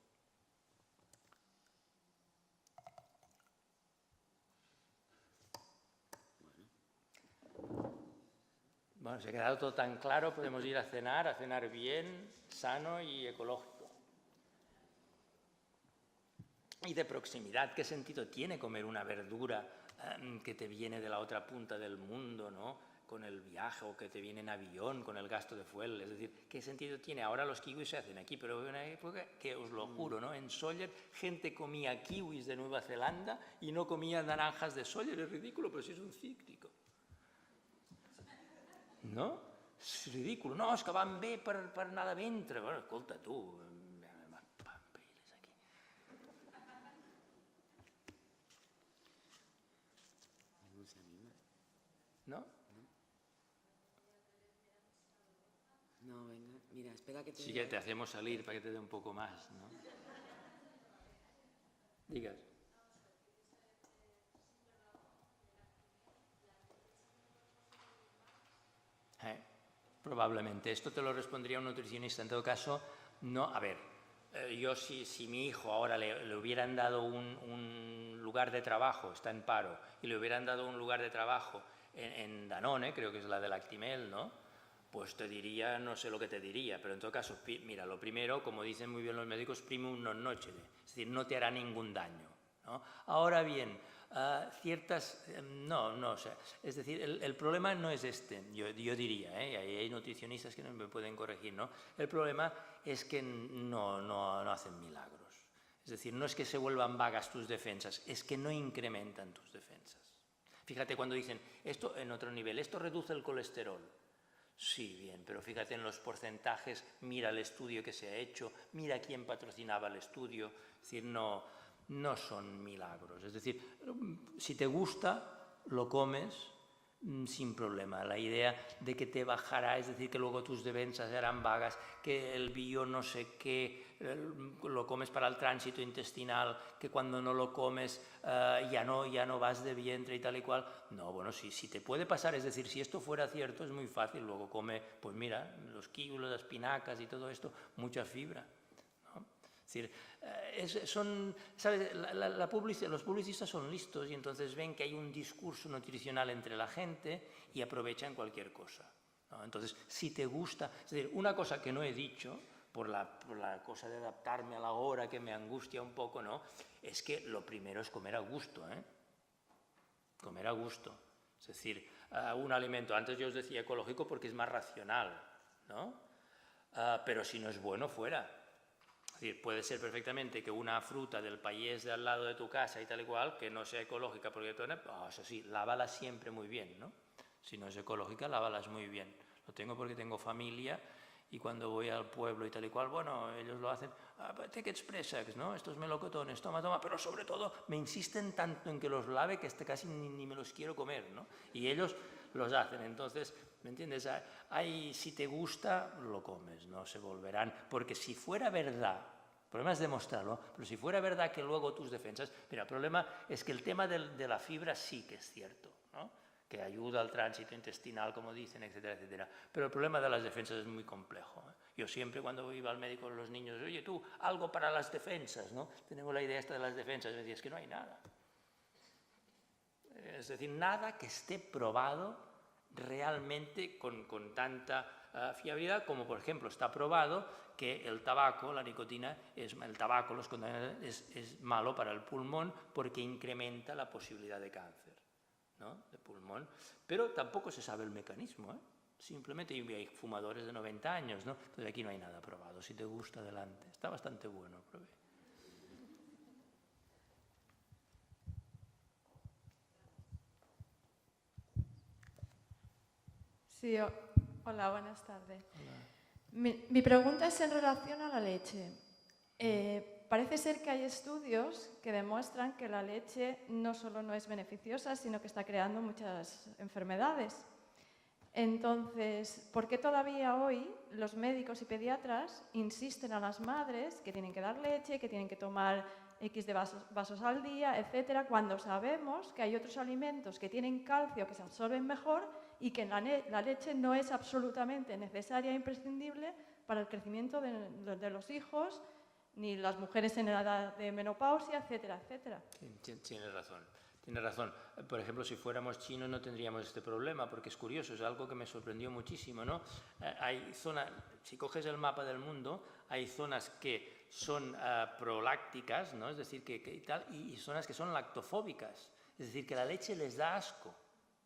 Bueno, se ha quedado todo tan claro, podemos ir a cenar bien, sano y ecológico. Y de proximidad, ¿qué sentido tiene comer una verdura que te viene de la otra punta del mundo, ¿no? Con el viaje o que te viene en avión, con el gasto de fuel? Es decir, ¿qué sentido tiene? Ahora los kiwis se hacen aquí, pero en una época que os lo juro, ¿no? En Sóller gente comía kiwis de Nueva Zelanda y no comía naranjas de Sóller. Es ridículo, pero sí es un cíclico. No? És ridícul. No, és que van bé per anar de ventre. Bueno, escolta, tu... ¿No? No, venga, mira, espera que te... Sí que te hacemos salir para que te dé un poco más, ¿no? Digas. Probablemente. Esto te lo respondería un nutricionista. En todo caso, no. A ver, yo si mi hijo ahora le hubieran dado un lugar de trabajo, está en paro, y le hubieran dado un lugar de trabajo en Danone, creo que es la de Lactimel, ¿no? Pues te diría, no sé lo que te diría, pero en todo caso, mira, lo primero, como dicen muy bien los médicos, primum non nocere, es decir, no te hará ningún daño, ¿no? Ahora bien, no sé, es decir, el problema no es este, yo diría, hay nutricionistas que no me pueden corregir, ¿no? El problema es que no hacen milagros, es decir, no es que se vuelvan vagas tus defensas, es que no incrementan tus defensas. Fíjate cuando dicen, esto en otro nivel, esto reduce el colesterol. Sí, bien, pero fíjate en los porcentajes, mira el estudio que se ha hecho, mira quién patrocinaba el estudio, es decir, no son milagros. Es decir, si te gusta, lo comes sin problema. La idea de que te bajará, es decir, que luego tus defensas serán vagas, que el bio no sé qué, lo comes para el tránsito intestinal, que cuando no lo comes ya no vas de vientre y tal y cual. No, bueno, si te puede pasar, es decir, si esto fuera cierto, es muy fácil. Luego come, pues mira, los kiwis, las espinacas y todo esto, mucha fibra. Es decir, ¿sabes? Los publicistas son listos y entonces ven que hay un discurso nutricional entre la gente y aprovechan cualquier cosa, ¿no? Entonces, si te gusta, es decir, una cosa que no he dicho, por la cosa de adaptarme a la hora que me angustia un poco, ¿no? Es que lo primero es comer a gusto, comer a gusto. Es decir, un alimento, antes yo os decía ecológico porque es más racional, ¿no? Pero si no es bueno, fuera. Es decir, puede ser perfectamente que una fruta del país de al lado de tu casa y tal y cual, que no sea ecológica, porque eso sí, lávala siempre muy bien, ¿no? Si no es ecológica, lávalas muy bien. Lo tengo porque tengo familia y cuando voy al pueblo y tal y cual, bueno, ellos lo hacen, té aquests préssecs, ¿no? Estos melocotones, toma, pero sobre todo me insisten tanto en que los lave que casi ni me los quiero comer, ¿no? Y ellos los hacen, entonces, ¿me entiendes? Si te gusta, lo comes, no se volverán, porque si fuera verdad, el problema es demostrarlo, pero si fuera verdad que luego tus defensas, mira, el problema es que el tema de la fibra sí que es cierto, ¿no? Que ayuda al tránsito intestinal, como dicen, etcétera, etcétera. Pero el problema de las defensas es muy complejo. Yo siempre cuando iba al médico con los niños, oye tú, algo para las defensas, ¿no? Tenemos la idea esta de las defensas, me decía, es que no hay nada. Es decir, nada que esté probado realmente con tanta fiabilidad, como por ejemplo está probado que el tabaco, la nicotina, los contaminantes es malo para el pulmón porque incrementa la posibilidad de cáncer, ¿no? De pulmón, pero tampoco se sabe el mecanismo, Simplemente hay fumadores de 90 años, ¿no? Entonces aquí no hay nada probado. Si te gusta, adelante. Está bastante bueno, probé. Sí, hola, buenas tardes. Hola. Mi pregunta es en relación a la leche. Parece ser que hay estudios que demuestran que la leche no solo no es beneficiosa, sino que está creando muchas enfermedades. Entonces, ¿por qué todavía hoy los médicos y pediatras insisten a las madres que tienen que dar leche, que tienen que tomar X de vasos al día, etcétera, cuando sabemos que hay otros alimentos que tienen calcio, que se absorben mejor y que la leche no es absolutamente necesaria e imprescindible para el crecimiento de los hijos, ni las mujeres en edad de menopausia, etcétera, etcétera. Tienes razón. Tienes razón. Por ejemplo, si fuéramos chinos no tendríamos este problema, porque es curioso, es algo que me sorprendió muchísimo, ¿no? Hay zonas, si coges el mapa del mundo, hay zonas que son prolácticas, ¿no? Es decir, y zonas que son lactofóbicas, es decir, que la leche les da asco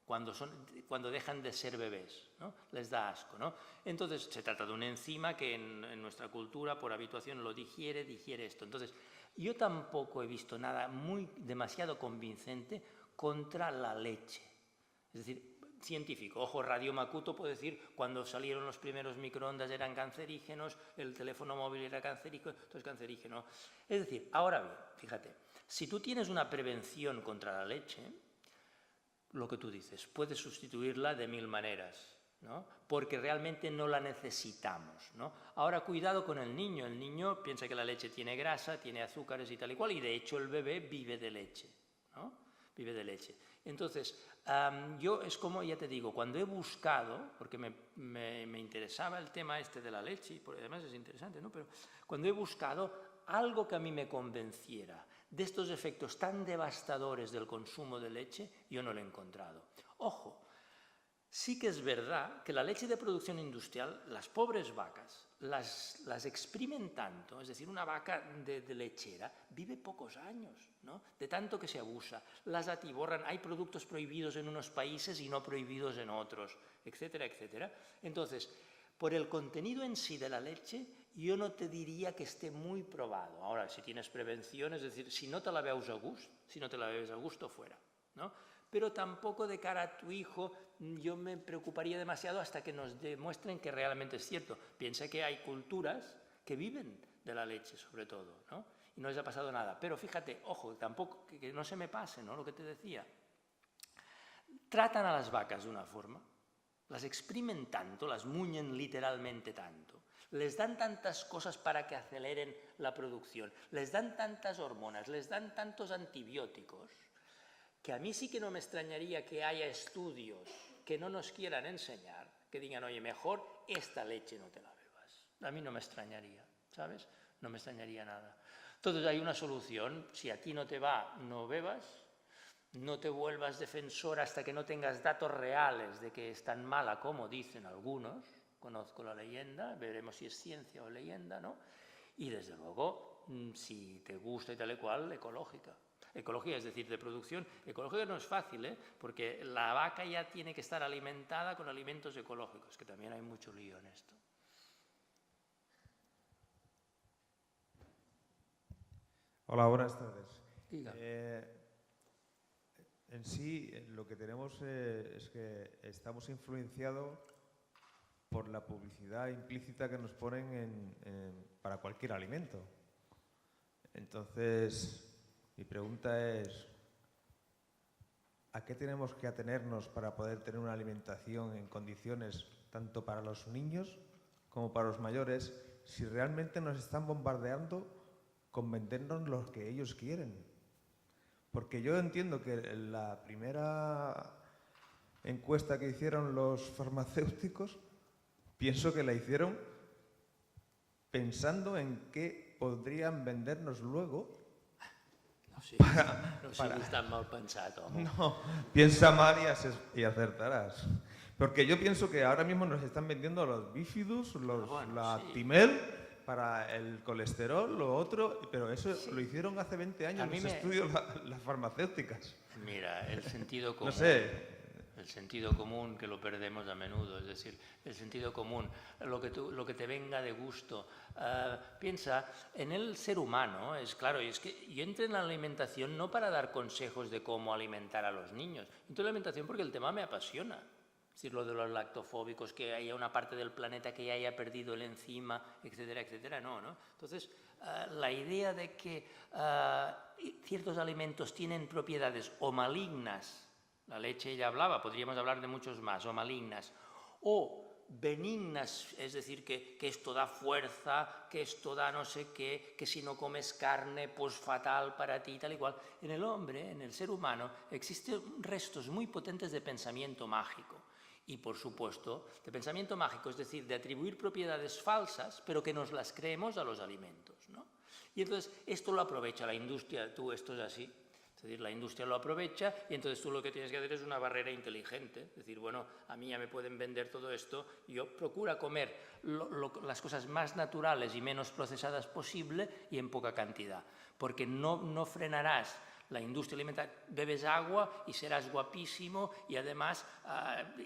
cuando dejan de ser bebés, ¿no? Les da asco, ¿no? Entonces, se trata de una enzima que en nuestra cultura, por habituación, lo digiere esto. Entonces, yo tampoco he visto nada demasiado convincente contra la leche. Es decir, científico, ojo, Radio Makuto puede decir cuando salieron los primeros microondas eran cancerígenos, el teléfono móvil era cancerígeno, todo es cancerígeno. Es decir, ahora bien, fíjate, si tú tienes una prevención contra la leche, lo que tú dices, puedes sustituirla de 1000 maneras, ¿no? Porque realmente no la necesitamos, ¿no? Ahora, cuidado con el niño piensa que la leche tiene grasa, tiene azúcares y tal y cual, y de hecho el bebé vive de leche, ¿no? Vive de leche. Entonces, yo es como, ya te digo, cuando he buscado, porque me interesaba el tema este de la leche, y además es interesante, ¿no? Pero cuando he buscado algo que a mí me convenciera de estos efectos tan devastadores del consumo de leche, yo no lo he encontrado. Ojo, sí que es verdad que la leche de producción industrial, las pobres vacas, las exprimen tanto, es decir, una vaca de lechera vive pocos años, ¿no? De tanto que se abusa, las atiborran, hay productos prohibidos en unos países y no prohibidos en otros, etcétera, etcétera. Entonces, por el contenido en sí de la leche, yo no te diría que esté muy probado. Ahora, si tienes prevención, es decir, si no te la bebes a gusto, fuera, ¿no? Pero tampoco de cara a tu hijo yo me preocuparía demasiado hasta que nos demuestren que realmente es cierto. Piensa que hay culturas que viven de la leche, sobre todo, ¿no? Y no les ha pasado nada. Pero fíjate, ojo, tampoco, que no se me pase, ¿no? Lo que te decía. Tratan a las vacas de una forma, las exprimen tanto, las muñen literalmente tanto, les dan tantas cosas para que aceleren la producción, les dan tantas hormonas, les dan tantos antibióticos, que a mí sí que no me extrañaría que haya estudios que no nos quieran enseñar, que digan, oye, mejor esta leche no te la bebas. A mí no me extrañaría, ¿sabes? No me extrañaría nada. Entonces hay una solución, si a ti no te va, no bebas, no te vuelvas defensor hasta que no tengas datos reales de que es tan mala como dicen algunos, conozco la leyenda, veremos si es ciencia o leyenda, ¿no? Y desde luego, si te gusta y tal y cual, ecológica. Ecología, es decir, de producción. Ecológica no es fácil, porque la vaca ya tiene que estar alimentada con alimentos ecológicos, que también hay mucho lío en esto. Hola, buenas tardes. Dígame. En sí, lo que tenemos es que estamos influenciados por la publicidad implícita que nos ponen para cualquier alimento. Entonces, mi pregunta es, ¿a qué tenemos que atenernos para poder tener una alimentación en condiciones tanto para los niños como para los mayores, si realmente nos están bombardeando con vendernos lo que ellos quieren? Porque yo entiendo que la primera encuesta que hicieron los farmacéuticos, pienso que la hicieron pensando en qué podrían vendernos luego. No siguis tan mal pensat, home. No, piensa mal y acertarás. Porque yo pienso que ahora mismo nos están vendiendo los bífidus, la Actimel, para el colesterol, lo otro, pero eso lo hicieron hace 20 años los estudios las farmacéuticas. Mira, el sentido común. No sé. El sentido común, que lo perdemos a menudo, es decir, el sentido común, lo que te venga de gusto. Piensa, en el ser humano, es claro, y es que yo entré en la alimentación no para dar consejos de cómo alimentar a los niños, entré en la alimentación porque el tema me apasiona. Es decir, lo de los lactofóbicos, que haya una parte del planeta que ya haya perdido el enzima, etcétera, etcétera, no. Entonces, la idea de que ciertos alimentos tienen propiedades o malignas, la leche ya hablaba, podríamos hablar de muchos más, o malignas, o benignas, es decir, que esto da fuerza, que esto da no sé qué, que si no comes carne, pues fatal para ti, tal y cual. En el hombre, en el ser humano, existen restos muy potentes de pensamiento mágico. Y, por supuesto, de pensamiento mágico, es decir, de atribuir propiedades falsas, pero que nos las creemos a los alimentos, ¿no? Y entonces, esto lo aprovecha la industria, esto es así. Es decir, la industria lo aprovecha y entonces tú lo que tienes que hacer es una barrera inteligente. Es decir, bueno, a mí ya me pueden vender todo esto, yo procura comer las cosas más naturales y menos procesadas posible y en poca cantidad, porque no frenarás la industria alimentaria. Bebes agua y serás guapísimo y además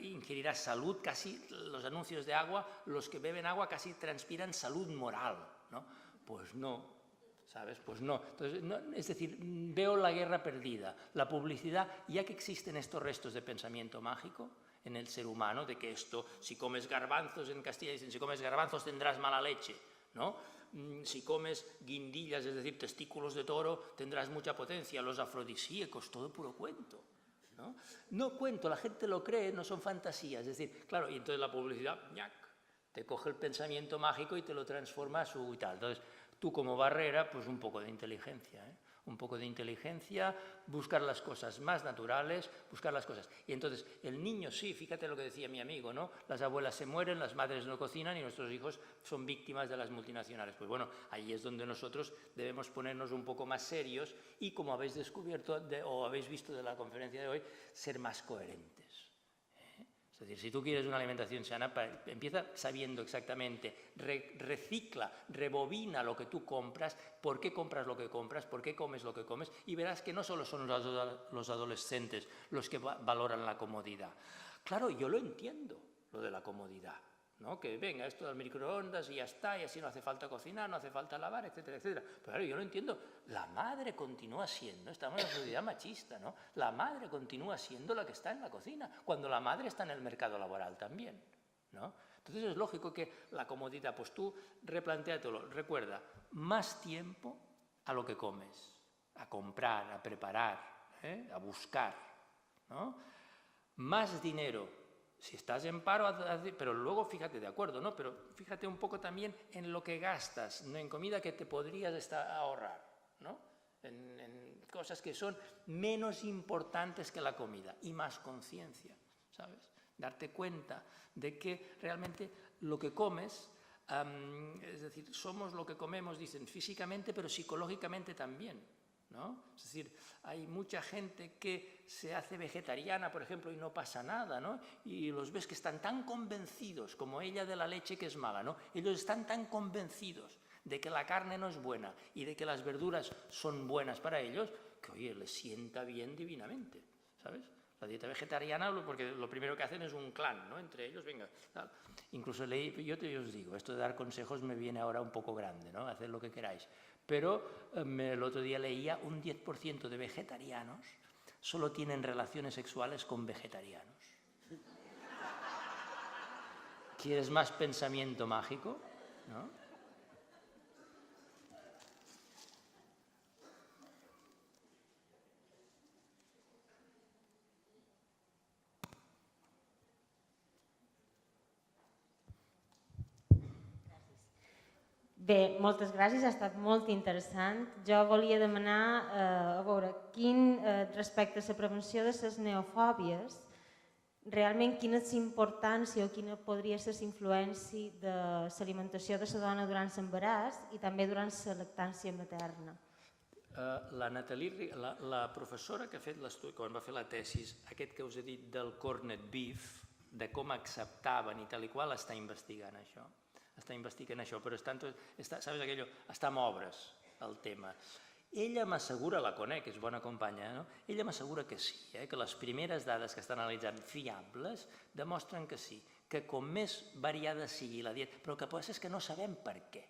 ingerirás salud, casi los anuncios de agua, los que beben agua casi transpiran salud moral, ¿no? Pues no. ¿Sabes? Pues no. Entonces, no. Es decir, veo la guerra perdida. La publicidad, ya que existen estos restos de pensamiento mágico en el ser humano, de que esto, si comes garbanzos, en Castilla dicen, si comes garbanzos tendrás mala leche, ¿no? Si comes guindillas, es decir, testículos de toro, tendrás mucha potencia, los afrodisíacos, todo puro cuento, ¿no? No cuento, la gente lo cree, no son fantasías. Es decir, claro, y entonces la publicidad, ¡ñac!, te coge el pensamiento mágico y te lo transforma a su y tal. Entonces, tú como barrera, pues un poco de inteligencia, ¿eh? Un poco de inteligencia, buscar las cosas más naturales, buscar las cosas. Y entonces, el niño, sí, fíjate lo que decía mi amigo, ¿no? Las abuelas se mueren, las madres no cocinan y nuestros hijos son víctimas de las multinacionales. Pues bueno, ahí es donde nosotros debemos ponernos un poco más serios y, como habéis descubierto o habéis visto de la conferencia de hoy, ser más coherentes. Es decir, si tú quieres una alimentación sana, empieza sabiendo exactamente, recicla, rebobina lo que tú compras, por qué compras lo que compras, por qué comes lo que comes, y verás que no solo son los adolescentes los que valoran la comodidad. Claro, yo lo entiendo, lo de la comodidad, ¿no? Que venga esto del microondas y ya está, y así no hace falta cocinar, no hace falta lavar, etcétera, etcétera. Pero claro, yo lo entiendo. La madre continúa siendo, estamos en una sociedad machista, ¿no? La madre continúa siendo la que está en la cocina, cuando la madre está en el mercado laboral también, ¿no? Entonces es lógico que la comodidad, pues tú replantéatelo, recuerda, más tiempo a lo que comes, a comprar, a preparar, a buscar, ¿no? Más dinero. Si estás en paro, pero luego fíjate, de acuerdo, ¿no? Pero fíjate un poco también en lo que gastas, ¿no? En comida que te podrías ahorrar, ¿no? En cosas que son menos importantes que la comida y más conciencia, ¿sabes? Darte cuenta de que realmente lo que comes, es decir, somos lo que comemos, dicen, físicamente, pero psicológicamente también, ¿no? Es decir, hay mucha gente que se hace vegetariana, por ejemplo, y no pasa nada, ¿no? Y los ves que están tan convencidos, como ella de la leche que es mala, ¿no? Ellos están tan convencidos de que la carne no es buena y de que las verduras son buenas para ellos, que, oye, les sienta bien divinamente, ¿sabes? La dieta vegetariana, porque lo primero que hacen es un clan, ¿no? Entre ellos, venga, tal. Incluso yo os digo, esto de dar consejos me viene ahora un poco grande, ¿no? Haced lo que queráis. Pero el otro día leía un 10% de vegetarianos solo tienen relaciones sexuales con vegetarianos. ¿Quieres más pensamiento mágico? ¿No? Bé, moltes gràcies, ha estat molt interessant. Jo volia demanar, a veure, respecte a la prevenció de les neofòbies, realment quina és la importància o quina podria ser la influència de l'alimentació de la dona durant l'embaràs i també durant la lactància materna. La Nathalie, la professora que ha fet l'estudi, quan va fer la tesis, aquest que us he dit del corned beef, de com acceptaven i tal i qual, està investigant això. Està investigant això, però saps aquello, està en obres el tema. Ella m'assegura, la conec, és bona companya, no? Ella m'assegura que sí, que les primeres dades que estan analitzant fiables demostren que sí, que com més variada sigui la dieta, però el que passa és que no sabem per què.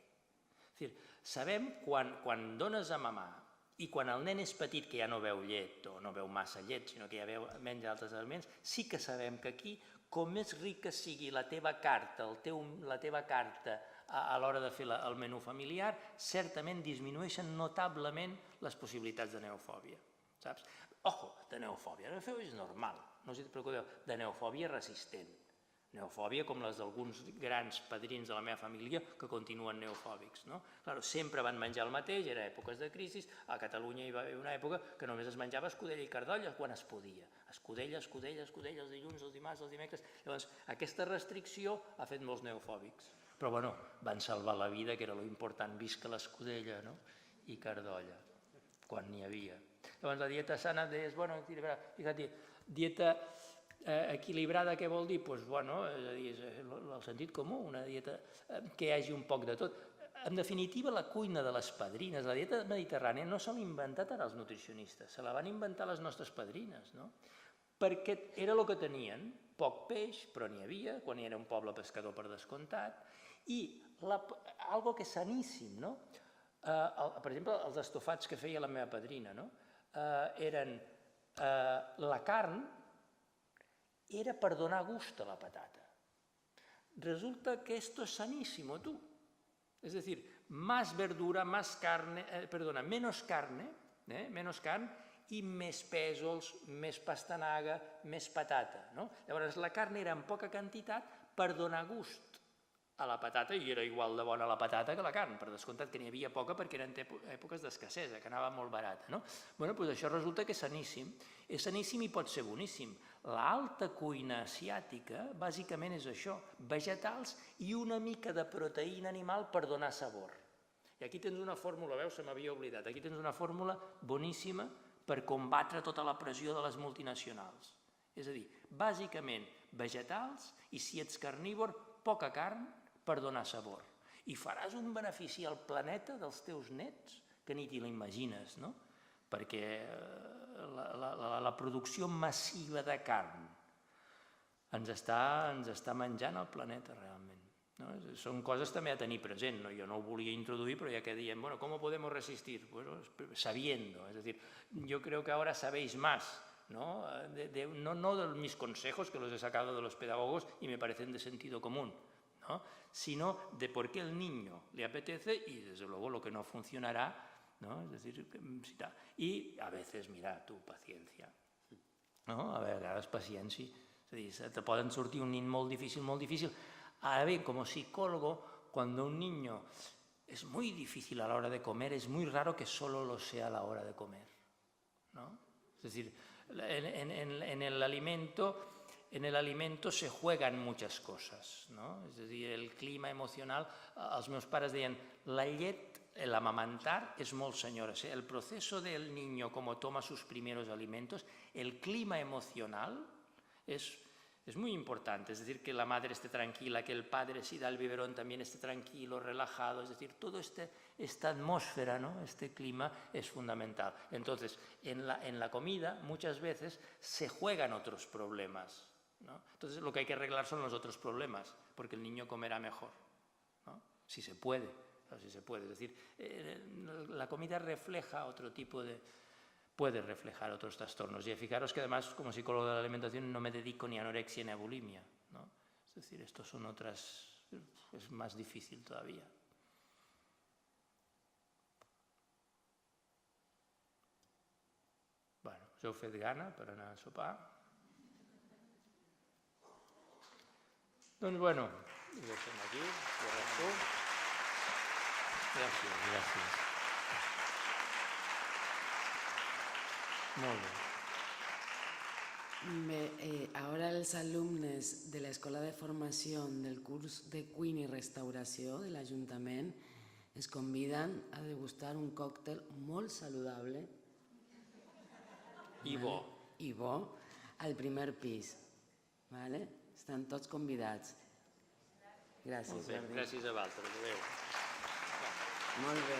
És dir, sabem quan dones a mamar i quan el nen és petit, que ja no veu llet o no veu massa llet, sinó que ja veu menys altres aliments, sí que sabem que aquí, com més rica sigui la teva carta, la teva carta a l'hora de fer el menú familiar, certament disminueixen notablement les possibilitats de neofòbia, saps? Ojo, de neofòbia, és normal, no us preocupeu, de neofòbia resistent. Neofòbia com les d'alguns grans padrins de la meva família que continuen neofòbics. Sempre van menjar el mateix, eren èpoques de crisi, a Catalunya hi va haver una època que només es menjava escudella i cardolla quan es podia. Escudella, escudella, escudella, els dilluns, els dimarts, els dimecres... Llavors, aquesta restricció ha fet molts neofòbics. Però, bueno, van salvar la vida, que era l'important, visca l'escudella i cardolla, quan n'hi havia. Llavors, la dieta sana és, bueno, dieta equilibrada, què vol dir? Doncs, bueno, és a dir, el sentit comú, una dieta que hi hagi un poc de tot. En definitiva, la cuina de les padrines, la dieta mediterrània, no se l'ha inventat ara els nutricionistes, se la van inventar les nostres padrines, no? Perquè era el que tenien, poc peix, però n'hi havia, quan era un poble pescador per descomptat, i algo que és saníssim, no? Per exemple, els estofats que feia la meva padrina, no? Eren la carn, era per donar gust a la patata. Resulta que esto es sanísimo, tú. Es decir, más verdura, más carne, menos carne i més pèsols, més pastanaga, més patata. Llavors, la carn era en poca quantitat per donar gust a la patata, i era igual de bona la patata que la carn, per descomptat que n'hi havia poca perquè eren èpoques d'escassesa, que anava molt barata. Bé, doncs això resulta que és saníssim i pot ser boníssim. L'alta cuina asiàtica bàsicament és això, vegetals i una mica de proteïna animal per donar sabor. I aquí tens una fórmula, veus, se m'havia oblidat, aquí tens una fórmula boníssima per combatre tota la pressió de les multinacionals. És a dir, bàsicament vegetals i, si ets carnívor, poca carn per donar sabor. I faràs un benefici al planeta dels teus nets que ni t'hi l'imagines, no? Perquè la producció massiva de carn ens està menjant el planeta realment. Són coses també a tenir present. Jo no ho volia introduir, però ja que diem, bueno, ¿cómo podemos resistir? Sabiendo. Es decir, yo creo que ahora sabéis más, no de mis consejos, que los he sacado de los pedagogos y me parecen de sentido común, ¿no? Sino de por qué el niño le apetece y, desde luego, lo que no funcionarà, ¿no? Es decir, y a veces, mira, tu paciencia, ¿no? A vegades paciència. És a dir, te poden sortir un nin molt difícil. Ahora bien, como psicólogo, cuando un niño es muy difícil a la hora de comer, es muy raro que solo lo sea a la hora de comer, ¿no? Es decir, en el alimento se juegan muchas cosas, ¿no? És a dir, el clima emocional, els meus pares deien, la llet, el amamantar es molt senyora. El proceso del niño como toma sus primeros alimentos, el clima emocional es muy importante. Es decir, que la madre esté tranquila, que el padre, si da el biberón, también esté tranquilo, relajado. Es decir, toda esta atmósfera, ¿no? Este clima es fundamental. Entonces, en la comida muchas veces se juegan otros problemas, ¿no? Entonces, lo que hay que arreglar son los otros problemas, porque el niño comerá mejor, ¿no? Si se puede. Es decir, la comida refleja otro tipo de... puede reflejar otros trastornos. Y fijaros que además, como psicólogo de la alimentación, no me dedico ni a anorexia ni a bulimia, ¿no? Es decir, estos son otras... es más difícil todavía. Bueno, us heu fet gana per anar a sopar? Doncs bueno, ho deixem aquí. Gràcies. Molt bé. Ahora els alumnes de l'Escola de Formació del curs de cuina i restauració de l'Ajuntament es conviden a degustar un còctel molt saludable i bo al primer pis. Estan tots convidats. Gràcies, Jordi. Gràcies a vosaltres. Adéu. Molt bé.